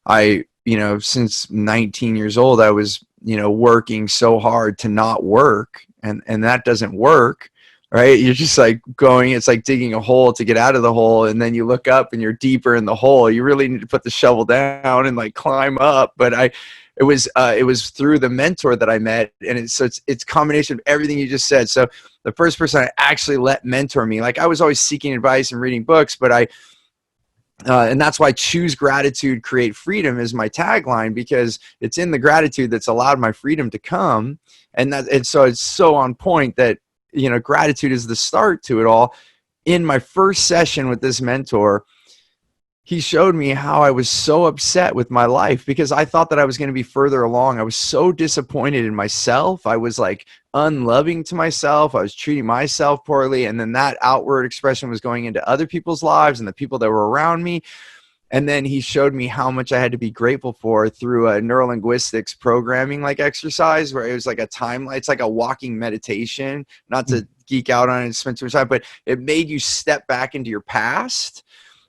Speaker 1: I, you know, since 19 years old, I was, you know, working so hard to not work, and that doesn't work. Right? You're just like going, it's like digging a hole to get out of the hole. And then you look up and you're deeper in the hole. You really need to put the shovel down and like climb up. But it was through the mentor that I met. And it's a combination of everything you just said. So the first person I actually let mentor me, like, I was always seeking advice and reading books, but and that's why choose gratitude, create freedom is my tagline, because it's in the gratitude that's allowed my freedom to come. And so it's so on point that, you know, gratitude is the start to it all. In my first session with this mentor, he showed me how I was so upset with my life, because I thought that I was going to be further along. I was so disappointed in myself. I was like unloving to myself. I was treating myself poorly. And then that outward expression was going into other people's lives and the people that were around me. And then he showed me how much I had to be grateful for through a neurolinguistics programming like exercise, where it was like a timeline. It's like a walking meditation, not to geek out on it and spend too much time, but it made you step back into your past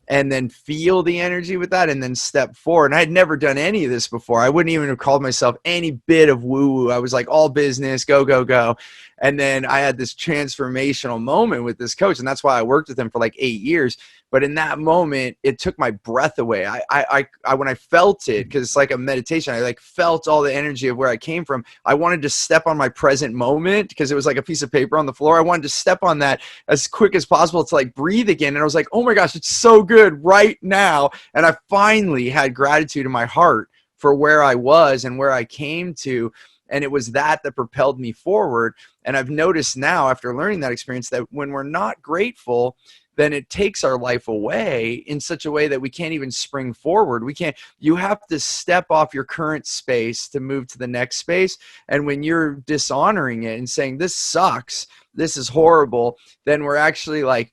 Speaker 1: and then feel the energy with that, and then step forward. And I had never done any of this before. I wouldn't even have called myself any bit of woo-woo. I was like all business, go, go, go. And then I had this transformational moment with this coach, and that's why I worked with him for like 8 years. But in that moment, it took my breath away. I when I felt it, because it's like a meditation, I like felt all the energy of where I came from. I wanted to step on my present moment because it was like a piece of paper on the floor. I wanted to step on that as quick as possible to like breathe again. And I was like, oh my gosh, it's so good right now. And I finally had gratitude in my heart for where I was and where I came to. And it was that propelled me forward. And I've noticed now, after learning that experience, that when we're not grateful, then it takes our life away in such a way that we can't even spring forward. You have to step off your current space to move to the next space. And when you're dishonoring it and saying, this sucks, this is horrible, then we're actually like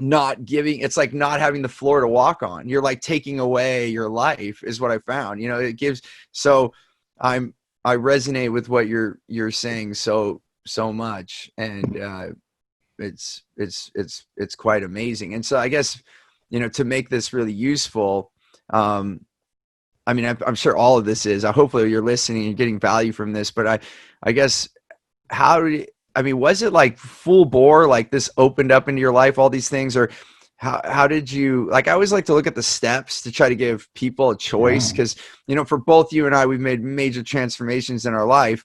Speaker 1: not giving, it's like not having the floor to walk on. You're like taking away your life, is what I found. It gives, so I resonate with what you're saying so much. And, it's quite amazing. And so I guess, to make this really useful, I mean, I'm sure all of this is, hopefully you're listening and getting value from this, but I guess, was it like full bore, like this opened up into your life, all these things, or how did you, like, I always like to look at the steps to try to give people a choice.
Speaker 2: Yeah.
Speaker 1: Cause for both you and I, we've made major transformations in our life,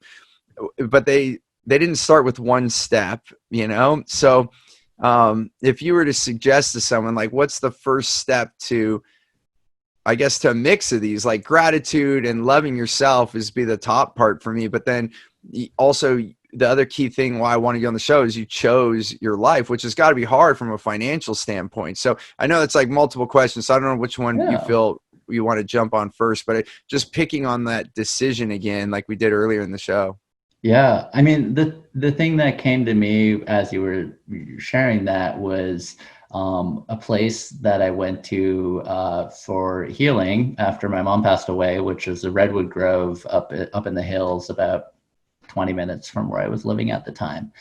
Speaker 1: but they didn't start with one step, So if you were to suggest to someone, like, what's the first step to, I guess, to a mix of these, like gratitude and loving yourself is be the top part for me. But then also the other key thing why I wanted you on the show is you chose your life, which has got to be hard from a financial standpoint. So I know it's like multiple questions. So I don't know which one you
Speaker 2: Yeah.
Speaker 1: feel you want to jump on first, but just picking on that decision again, like we did earlier in the show.
Speaker 2: Yeah, I mean, the thing that came to me as you were sharing that was a place that I went to for healing after my mom passed away, which was a redwood grove up in the hills, about 20 minutes from where I was living at the time.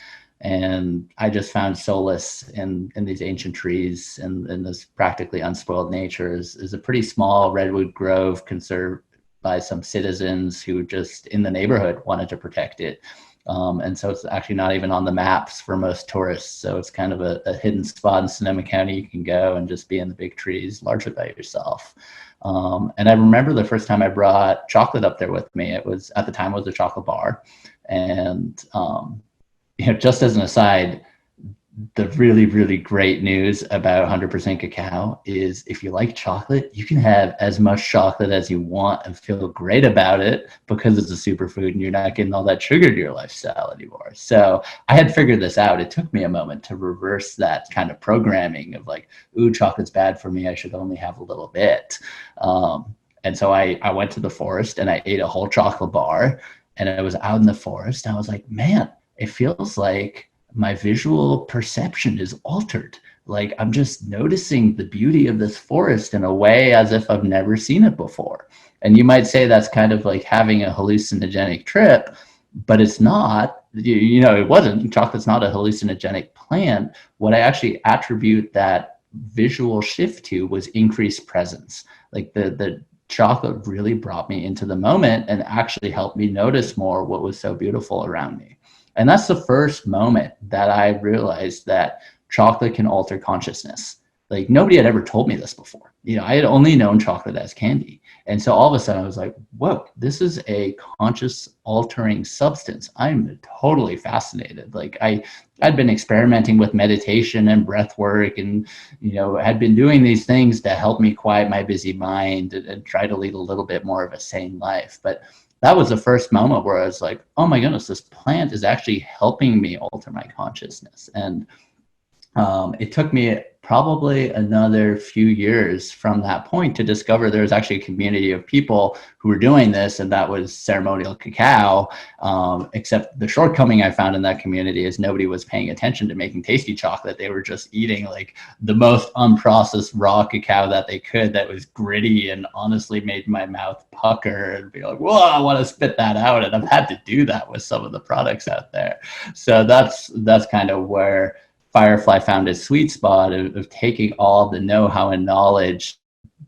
Speaker 2: And I just found solace in these ancient trees and in this practically unspoiled nature. Is a pretty small redwood grove conserved by some citizens who just in the neighborhood wanted to protect it. And so it's actually not even on the maps for most tourists. So it's kind of a hidden spot in Sonoma County. You can go and just be in the big trees largely by yourself. And I remember the first time I brought chocolate up there with me. It was, at the time, it was a chocolate bar. And just as an aside, the really, really great news about 100% cacao is if you like chocolate, you can have as much chocolate as you want and feel great about it because it's a superfood and you're not getting all that sugar to your lifestyle anymore. So I had figured this out. It took me a moment to reverse that kind of programming of like, ooh, chocolate's bad for me. I should only have a little bit. And so I went to the forest and I ate a whole chocolate bar, and I was out in the forest. And I was like, man, it feels like my visual perception is altered. Like I'm just noticing the beauty of this forest in a way as if I've never seen it before. And you might say that's kind of like having a hallucinogenic trip, but it's not. It wasn't. Chocolate's not a hallucinogenic plant. What I actually attribute that visual shift to was increased presence. Like the chocolate really brought me into the moment and actually helped me notice more what was so beautiful around me. And that's the first moment that I realized that chocolate can alter consciousness. Like nobody had ever told me this before. I had only known chocolate as candy. And so all of a sudden I was like, whoa, this is a conscious altering substance. I'm totally fascinated. Like I'd been experimenting with meditation and breath work and, had been doing these things to help me quiet my busy mind and try to lead a little bit more of a sane life. But that was the first moment where I was like, oh my goodness, this plant is actually helping me alter my consciousness. And it took me probably another few years from that point to discover there was actually a community of people who were doing this, and that was ceremonial cacao. Except the shortcoming I found in that community is nobody was paying attention to making tasty chocolate. They were just eating like the most unprocessed raw cacao that they could, that was gritty and honestly made my mouth pucker and be like, whoa, I want to spit that out. And I've had to do that with some of the products out there. So that's kind of where Firefly found its sweet spot of taking all the know-how and knowledge,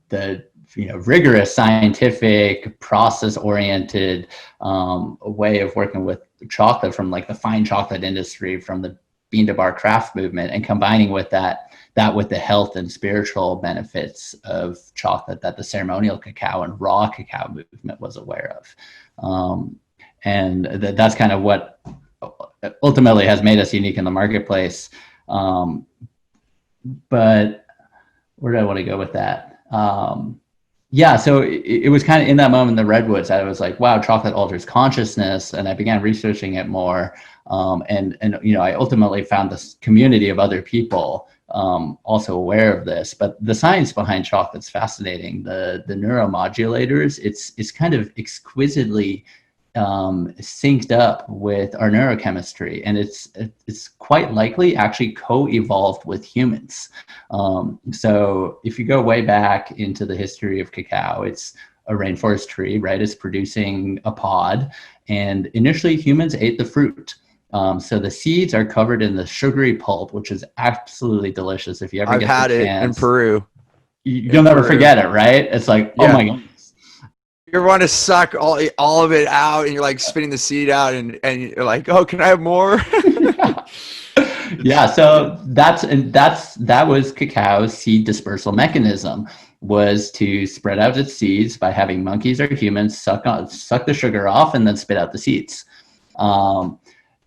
Speaker 2: the rigorous, scientific, process-oriented way of working with chocolate from like the fine chocolate industry, from the bean to bar craft movement, and combining with that with the health and spiritual benefits of chocolate that the ceremonial cacao and raw cacao movement was aware of. And that's kind of what ultimately has made us unique in the marketplace. But where do I want to go with that? Yeah, so it was kind of in that moment in the redwoods that I was like, wow, chocolate alters consciousness, and I began researching it more. And I ultimately found this community of other people also aware of this. But the science behind chocolate's fascinating. The neuromodulators, it's kind of exquisitely synced up with our neurochemistry, and it's quite likely actually co-evolved with humans. So if you go way back into the history of cacao, it's a rainforest tree, right? It's producing a pod, and initially humans ate the fruit. So the seeds are covered in the sugary pulp, which is absolutely delicious. If you ever
Speaker 1: I've
Speaker 2: get the
Speaker 1: had it in
Speaker 2: chance,
Speaker 1: Peru.
Speaker 2: you'll never forget it, right? It's like, oh
Speaker 1: Yeah.
Speaker 2: my God.
Speaker 1: You want to suck all of it out, and you're like spitting the seed out, and you're like, oh, can I have more?
Speaker 2: Yeah, so that was cacao's seed dispersal mechanism, was to spread out its seeds by having monkeys or humans suck the sugar off and then spit out the seeds.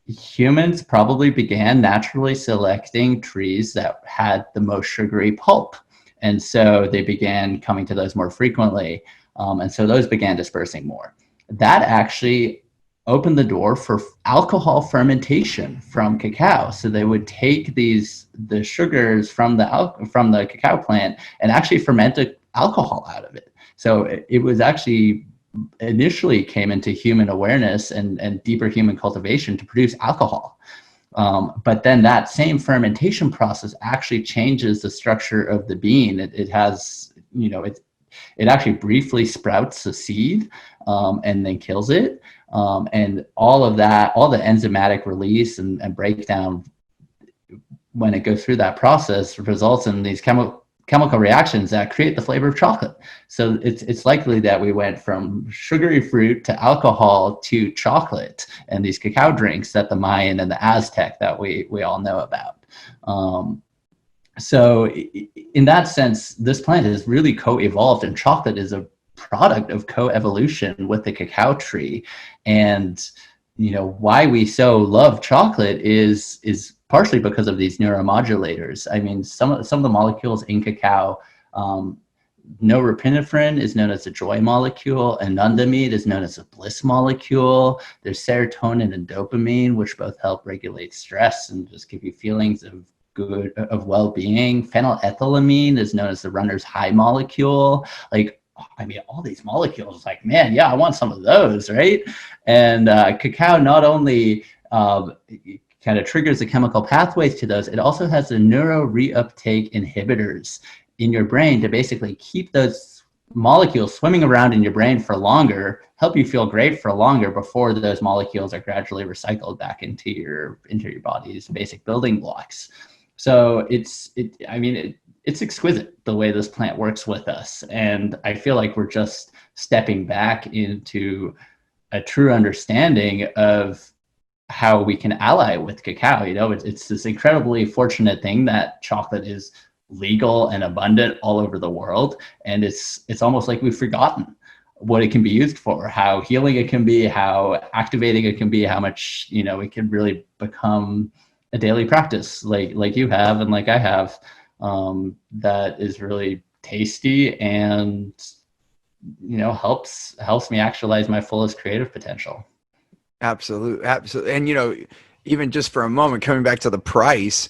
Speaker 2: Humans probably began naturally selecting trees that had the most sugary pulp, and so they began coming to those more frequently, and so those began dispersing more. That actually opened the door for alcohol fermentation from cacao. So they would take the sugars from the cacao plant and actually ferment alcohol out of it. So it was actually initially came into human awareness and deeper human cultivation to produce alcohol. But then that same fermentation process actually changes the structure of the bean. It has, it actually briefly sprouts a seed and then kills it. And all of that, all the enzymatic release and breakdown when it goes through that process results in these chemical reactions that create the flavor of chocolate. So it's likely that we went from sugary fruit to alcohol to chocolate and these cacao drinks that the Mayan and the Aztec that we all know about. So in that sense, this plant has really co-evolved, and chocolate is a product of co-evolution with the cacao tree. And why we so love chocolate is partially because of these neuromodulators. I mean, some of the molecules in cacao, norepinephrine is known as a joy molecule, anandamide is known as a bliss molecule. There's serotonin and dopamine, which both help regulate stress and just give you feelings of well-being. Phenylethylamine is known as the runner's high molecule. All these molecules, like, man, yeah, I want some of those, right? And cacao not only kind of triggers the chemical pathways to those, it also has the neuro reuptake inhibitors in your brain to basically keep those molecules swimming around in your brain for longer, help you feel great for longer before those molecules are gradually recycled back into your body's basic building blocks. So it's exquisite the way this plant works with us. And I feel like we're just stepping back into a true understanding of how we can ally with cacao. It's this incredibly fortunate thing that chocolate is legal and abundant all over the world. And it's almost like we've forgotten what it can be used for, how healing it can be, how activating it can be, how much, it can really become a daily practice like you have and like I have, that is really tasty and helps me actualize my fullest creative potential.
Speaker 1: Absolutely. And even just for a moment, coming back to the price,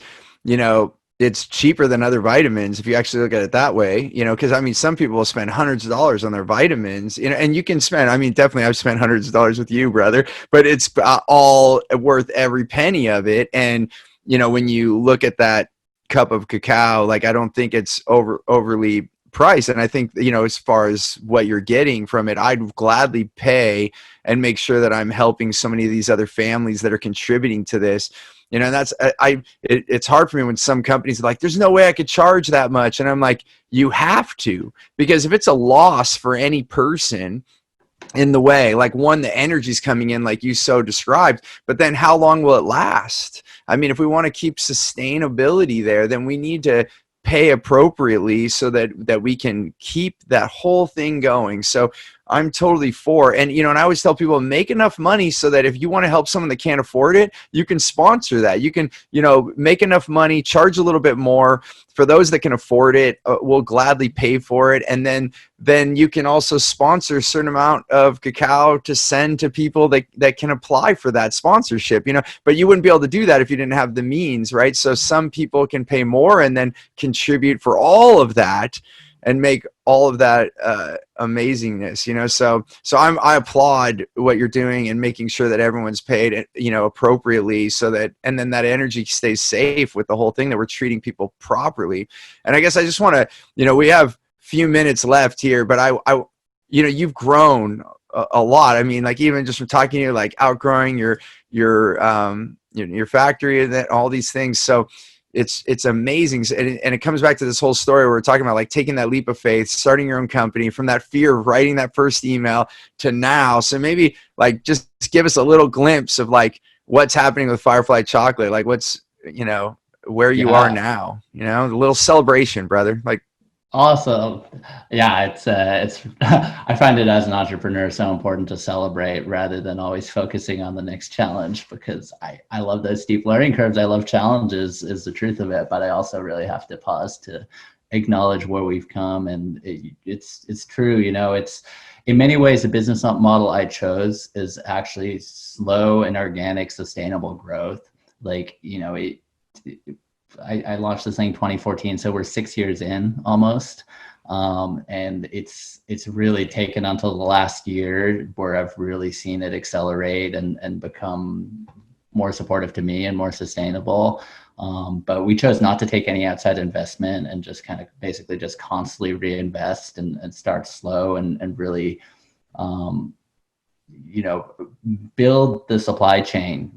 Speaker 1: it's cheaper than other vitamins if you actually look at it that way. Because some people will spend hundreds of dollars on their vitamins, and you can spend, definitely I've spent hundreds of dollars with you, brother, but it's all worth every penny of it. And when you look at that cup of cacao, like, I don't think it's overly price. And I think, as far as what you're getting from it, I'd gladly pay and make sure that I'm helping so many of these other families that are contributing to this. And that's, it's hard for me when some companies are like, there's no way I could charge that much. And I'm like, you have to, because if it's a loss for any person in the way, like, one, the energy's coming in like you so described, but then how long will it last? I mean, if we want to keep sustainability there, then we need to pay appropriately so that we can keep that whole thing going. So I'm totally for, and I always tell people, make enough money so that if you want to help someone that can't afford it, you can sponsor that. You can, make enough money, charge a little bit more. For those that can afford it, we'll gladly pay for it. And then you can also sponsor a certain amount of cacao to send to people that can apply for that sponsorship, but you wouldn't be able to do that if you didn't have the means, right? So some people can pay more and then contribute for all of that and make all of that amazingness, so I applaud what you're doing and making sure that everyone's paid, appropriately, so that, and then that energy stays safe with the whole thing, that we're treating people properly. And I guess I just want to, we have few minutes left here, but I you've grown a lot. I mean, like, even just from talking to you, like, outgrowing your factory and that, all these things. So it's amazing. And it comes back to this whole story where we're talking about, like, taking that leap of faith, starting your own company, from that fear of writing that first email to now. So maybe, like, just give us a little glimpse of, like, what's happening with Firefly Chocolate, like, what's, where you are
Speaker 2: Yeah.
Speaker 1: now, a little celebration, brother. Like,
Speaker 2: Awesome. Yeah, it's I find it, as an entrepreneur, so important to celebrate rather than always focusing on the next challenge, because I love those steep learning curves. I love challenges, is the truth of it, but I also really have to pause to acknowledge where we've come. And it's true, it's, in many ways, the business model I chose is actually slow and organic, sustainable growth. Like, I launched this thing in 2014, so we're 6 years in almost. And it's really taken until the last year where I've really seen it accelerate and become more supportive to me and more sustainable. But we chose not to take any outside investment and just kind of basically just constantly reinvest and start slow and really, build the supply chain,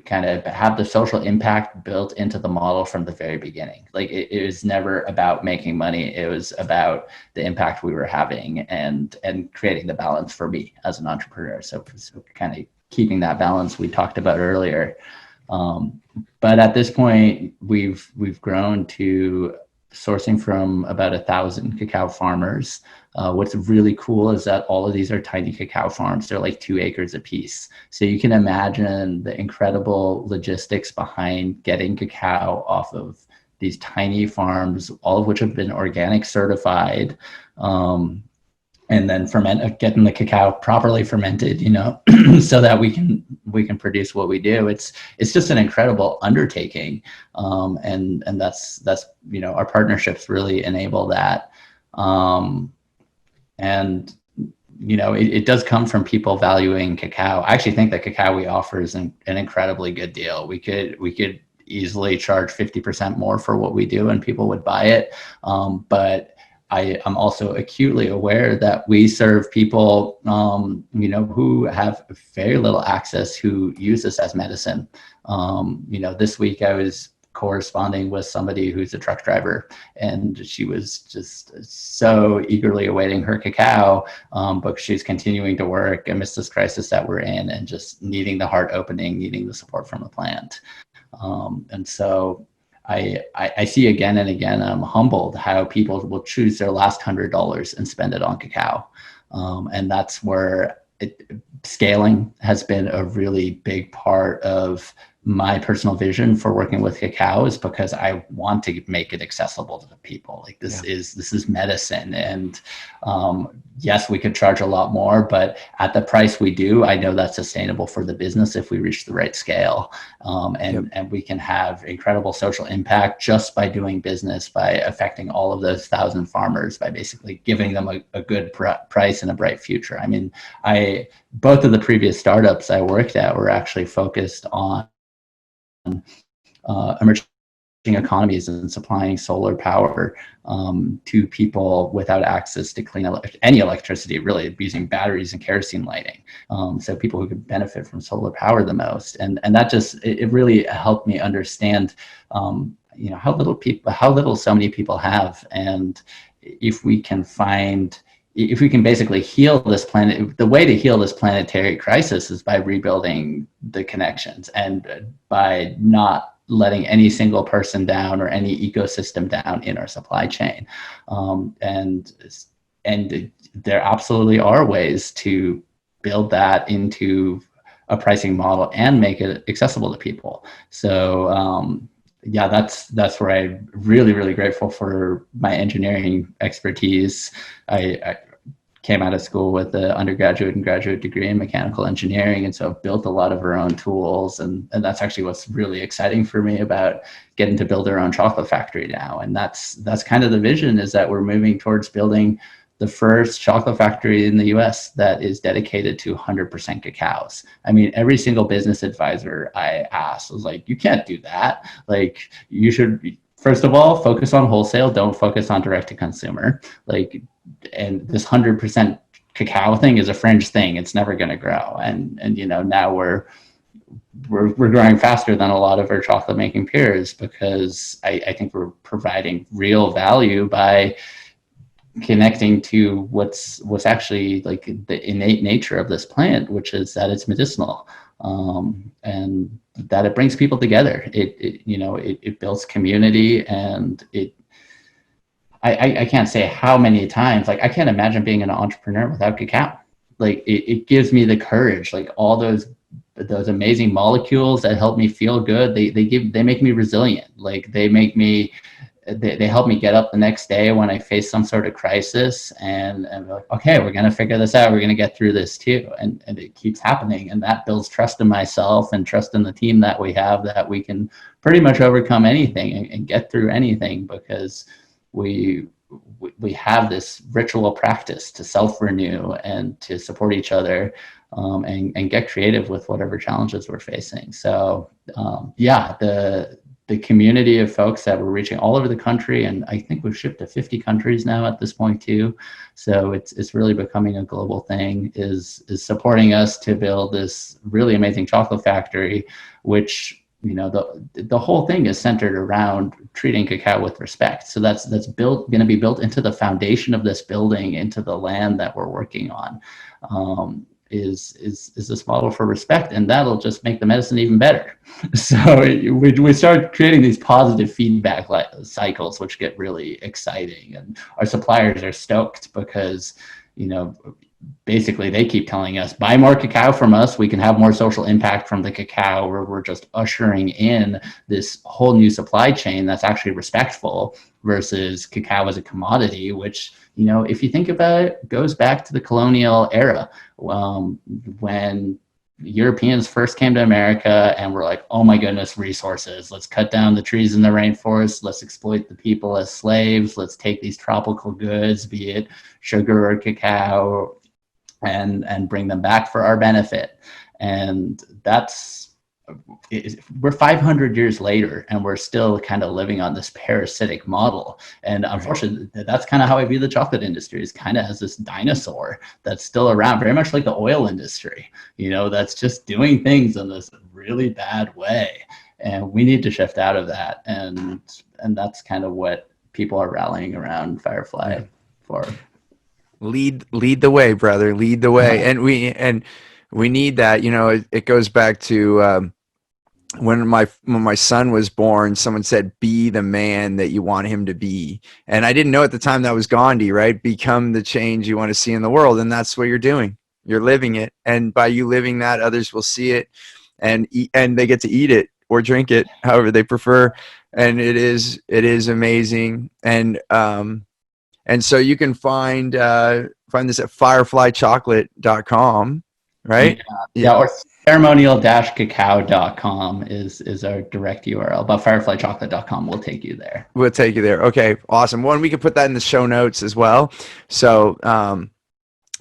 Speaker 2: kind of have the social impact built into the model from the very beginning. Like, it was never about making money. It was about the impact we were having and creating the balance for me as an entrepreneur. So kind of keeping that balance we talked about earlier. But at this point, we've grown to sourcing from about 1,000 cacao farmers. What's really cool is that all of these are tiny cacao farms. They're like 2 acres a piece. So you can imagine the incredible logistics behind getting cacao off of these tiny farms, all of which have been organic certified. And then getting the cacao properly fermented, so that we can produce what we do. It's just an incredible undertaking, and that's our partnerships really enable that, and it does come from people valuing cacao. I actually think the cacao we offer is an incredibly good deal. We could easily charge 50% more for what we do, and people would buy it, but I am also acutely aware that we serve people, who have very little access, who use this as medicine. This week I was corresponding with somebody who's a truck driver, and she was just so eagerly awaiting her cacao, but she's continuing to work amidst this crisis that we're in, and just needing the heart opening, needing the support from the plant. And so I see again and again, I'm humbled how people will choose their last $100 and spend it on cacao. And that's where scaling has been a really big part of my personal vision for working with cacao, is because I want to make it accessible to the people. Like, this is medicine. And yes, we could charge a lot more, but at the price we do, I know that's sustainable for the business if we reach the right scale. And we can have incredible social impact just by doing business, by affecting all of those 1,000 farmers, by basically giving them a good price and a bright future. I mean, both of the previous startups I worked at were actually focused on emerging economies and supplying solar power to people without access to any electricity, really, using batteries and kerosene lighting. So people who could benefit from solar power the most, and that just it really helped me understand, how little so many people have, and if we can basically heal this planet, the way to heal this planetary crisis is by rebuilding the connections and by not letting any single person down or any ecosystem down in our supply chain. And there absolutely are ways to build that into a pricing model and make it accessible to people. So yeah, that's where I'm really grateful for my engineering expertise. I came out of school with an undergraduate and graduate degree in mechanical engineering, and so I've built a lot of our own tools, and that's actually what's really exciting for me about getting to build our own chocolate factory now. And that's kind of the vision, is that we're moving towards building the first chocolate factory in the US that is dedicated to 100% cacaos. I mean, every single business advisor I asked was like, you can't do that. Like, you should, first of all, focus on wholesale, don't focus on direct to consumer. Like, and this 100% cacao thing is a fringe thing. It's never going to grow. And now we're growing faster than a lot of our chocolate making peers, because I think we're providing real value by connecting to what's actually like the innate nature of this plant, which is that it's medicinal, and that it brings people together. It builds community, and I can't say how many times, like, I can't imagine being an entrepreneur without cacao. Like, it gives me the courage, like all those amazing molecules that help me feel good. They make me resilient. Like, they help me get up the next day when I face some sort of crisis, and like, okay, we're going to figure this out. We're going to get through this too. And it keeps happening. And that builds trust in myself and trust in the team that we have, that we can pretty much overcome anything and get through anything, because we have this ritual practice to self-renew and to support each other, and get creative with whatever challenges we're facing. So yeah, the community of folks that we're reaching all over the country, and I think we've shipped to 50 countries now at this point too. So it's really becoming a global thing, is supporting us to build this really amazing chocolate factory, which, the whole thing is centered around treating cacao with respect. So that's going to be built into the foundation of this building, into the land that we're working on. Is this model for respect, and that'll just make the medicine even better. So we start creating these positive feedback cycles, which get really exciting, and our suppliers are stoked, because basically they keep telling us, buy more cacao from us, we can have more social impact from the cacao, where we're just ushering in this whole new supply chain that's actually respectful, versus cacao as a commodity, which, if you think about it, goes back to the colonial era, when Europeans first came to America and were like, oh my goodness, resources, let's cut down the trees in the rainforest, let's exploit the people as slaves, let's take these tropical goods, be it sugar or cacao, and bring them back for our benefit. And we're 500 years later, and we're still kind of living on this parasitic model. And unfortunately, that's kind of how I view the chocolate industry, is kind of as this dinosaur that's still around, very much like the oil industry, that's just doing things in this really bad way. And we need to shift out of that. And that's kind of what people are rallying around Firefly for.
Speaker 1: Lead the way, brother. Lead the way. And we need that. It goes back to when my son was born, someone said, be the man that you want him to be. And I didn't know at the time that was Gandhi, right? Become the change you want to see in the world. And that's what you're doing. You're living it. And by you living that, others will see it and they get to eat it or drink it, however they prefer. And it is amazing. And so you can find this at fireflychocolate.com, right?
Speaker 2: Yeah, or ceremonial-cacao.com is our direct URL, but fireflychocolate.com will take you there.
Speaker 1: We'll take you there. Okay, awesome. One, we can put that in the show notes as well. So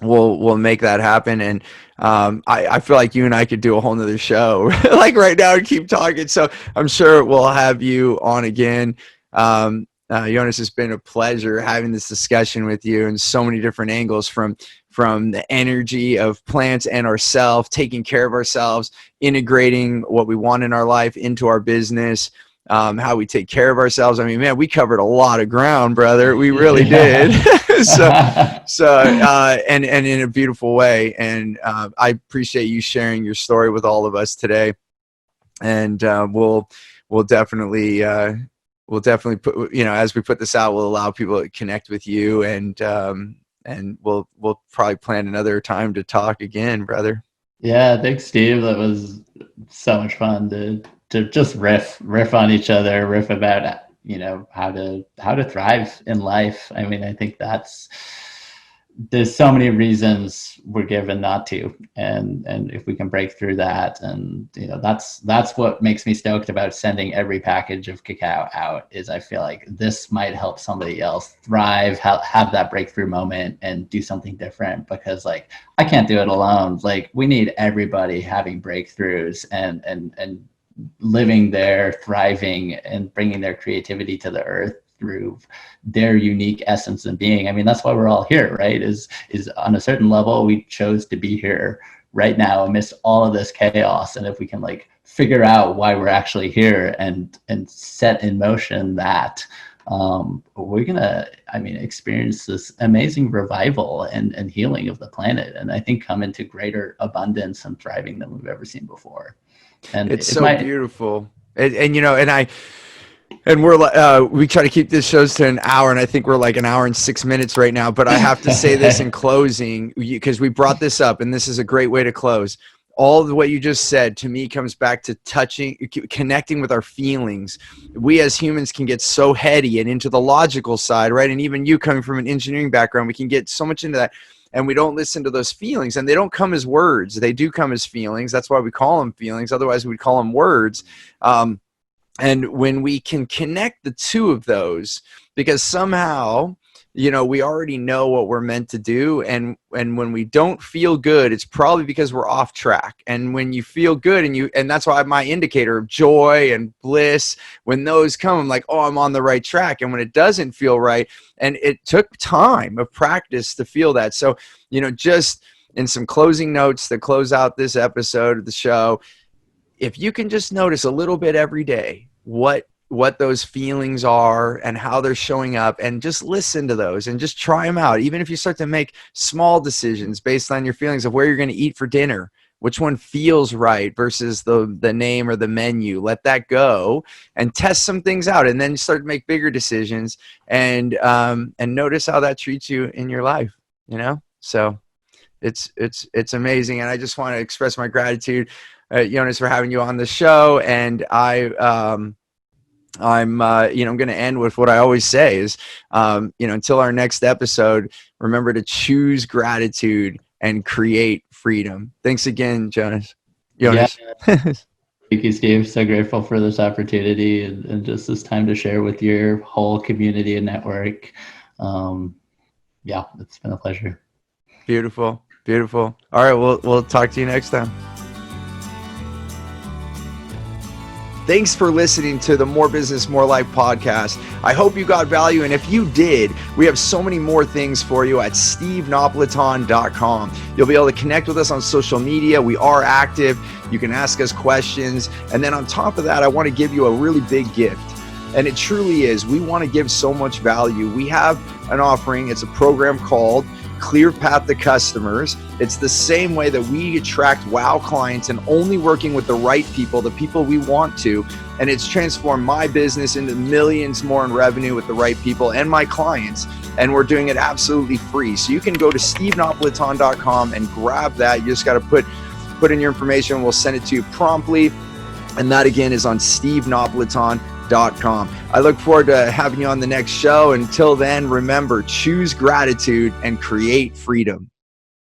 Speaker 1: we'll make that happen. And I feel like you and I could do a whole nother show like right now and keep talking. So I'm sure we'll have you on again. Jonas, it's been a pleasure having this discussion with you and so many different angles from the energy of plants and ourselves, taking care of ourselves, integrating what we want in our life into our business, how we take care of ourselves. I mean, man, we covered a lot of ground, brother. We really did. And in a beautiful way. And I appreciate you sharing your story with all of us today. And we'll definitely put, as we put this out, we'll allow people to connect with you, and we'll probably plan another time to talk again, brother.
Speaker 2: Yeah, thanks, Steve. That was so much fun to just riff on each other, riff about how to thrive in life. I mean, I think there's so many reasons we're given not to, and if we can break through that, and that's what makes me stoked about sending every package of cacao out, is I feel like this might help somebody else thrive, have that breakthrough moment and do something different, because like I can't do it alone. Like we need everybody having breakthroughs and living there, thriving, and bringing their creativity to the earth through their unique essence and being. I mean, that's why we're all here, right? Is on a certain level, we chose to be here right now amidst all of this chaos. And if we can like figure out why we're actually here and set in motion that, we're gonna, experience this amazing revival and healing of the planet, and I think come into greater abundance and thriving than we've ever seen before. And
Speaker 1: it's so beautiful. And we're we try to keep this shows to an hour, and I think we're like an hour and 6 minutes right now. But I have to say this in closing, because we brought this up, and this is a great way to close. All of what you just said to me comes back to connecting with our feelings. We as humans can get so heady and into the logical side, right? And even you coming from an engineering background, we can get so much into that, and we don't listen to those feelings. And they don't come as words; they do come as feelings. That's why we call them feelings. Otherwise, we'd call them words. And when we can connect the two of those, because somehow, we already know what we're meant to do. And when we don't feel good, it's probably because we're off track. And when you feel good and that's why my indicator of joy and bliss, when those come, I'm like, oh, I'm on the right track. And when it doesn't feel right, and it took time of practice to feel that. So, just in some closing notes to close out this episode of the show, if you can just notice a little bit every day what those feelings are and how they're showing up, and just listen to those and just try them out. Even if you start to make small decisions based on your feelings of where you're going to eat for dinner, which one feels right versus the name or the menu, let that go and test some things out, and then start to make bigger decisions, and notice how that treats you in your life, So it's amazing. And I just want to express my gratitude, Jonas, for having you on the show. And I'm going to end with what I always say is, until our next episode, remember to choose gratitude and create freedom. Thanks again, Jonas.
Speaker 2: Yeah. Thank you, Steve. So grateful for this opportunity and just this time to share with your whole community and network. It's been a pleasure.
Speaker 1: Beautiful. All right. We'll talk to you next time. Thanks for listening to the More Business, More Life podcast. I hope you got value. And if you did, we have so many more things for you at stevenapolitan.com. You'll be able to connect with us on social media. We are active. You can ask us questions. And then on top of that, I want to give you a really big gift. And it truly is. We want to give so much value. We have an offering. It's a program called Clear Path to Customers. It's the same way that we attract wow clients and only working with the right people, the people we want to. And it's transformed my business into millions more in revenue with the right people and my clients. And we're doing it absolutely free. So you can go to stevenapolitan.com and grab that. You just got to put in your information. We'll send it to you promptly. And that again is on stevenapolitan.com. I look forward to having you on the next show. Until then, remember, choose gratitude and create freedom.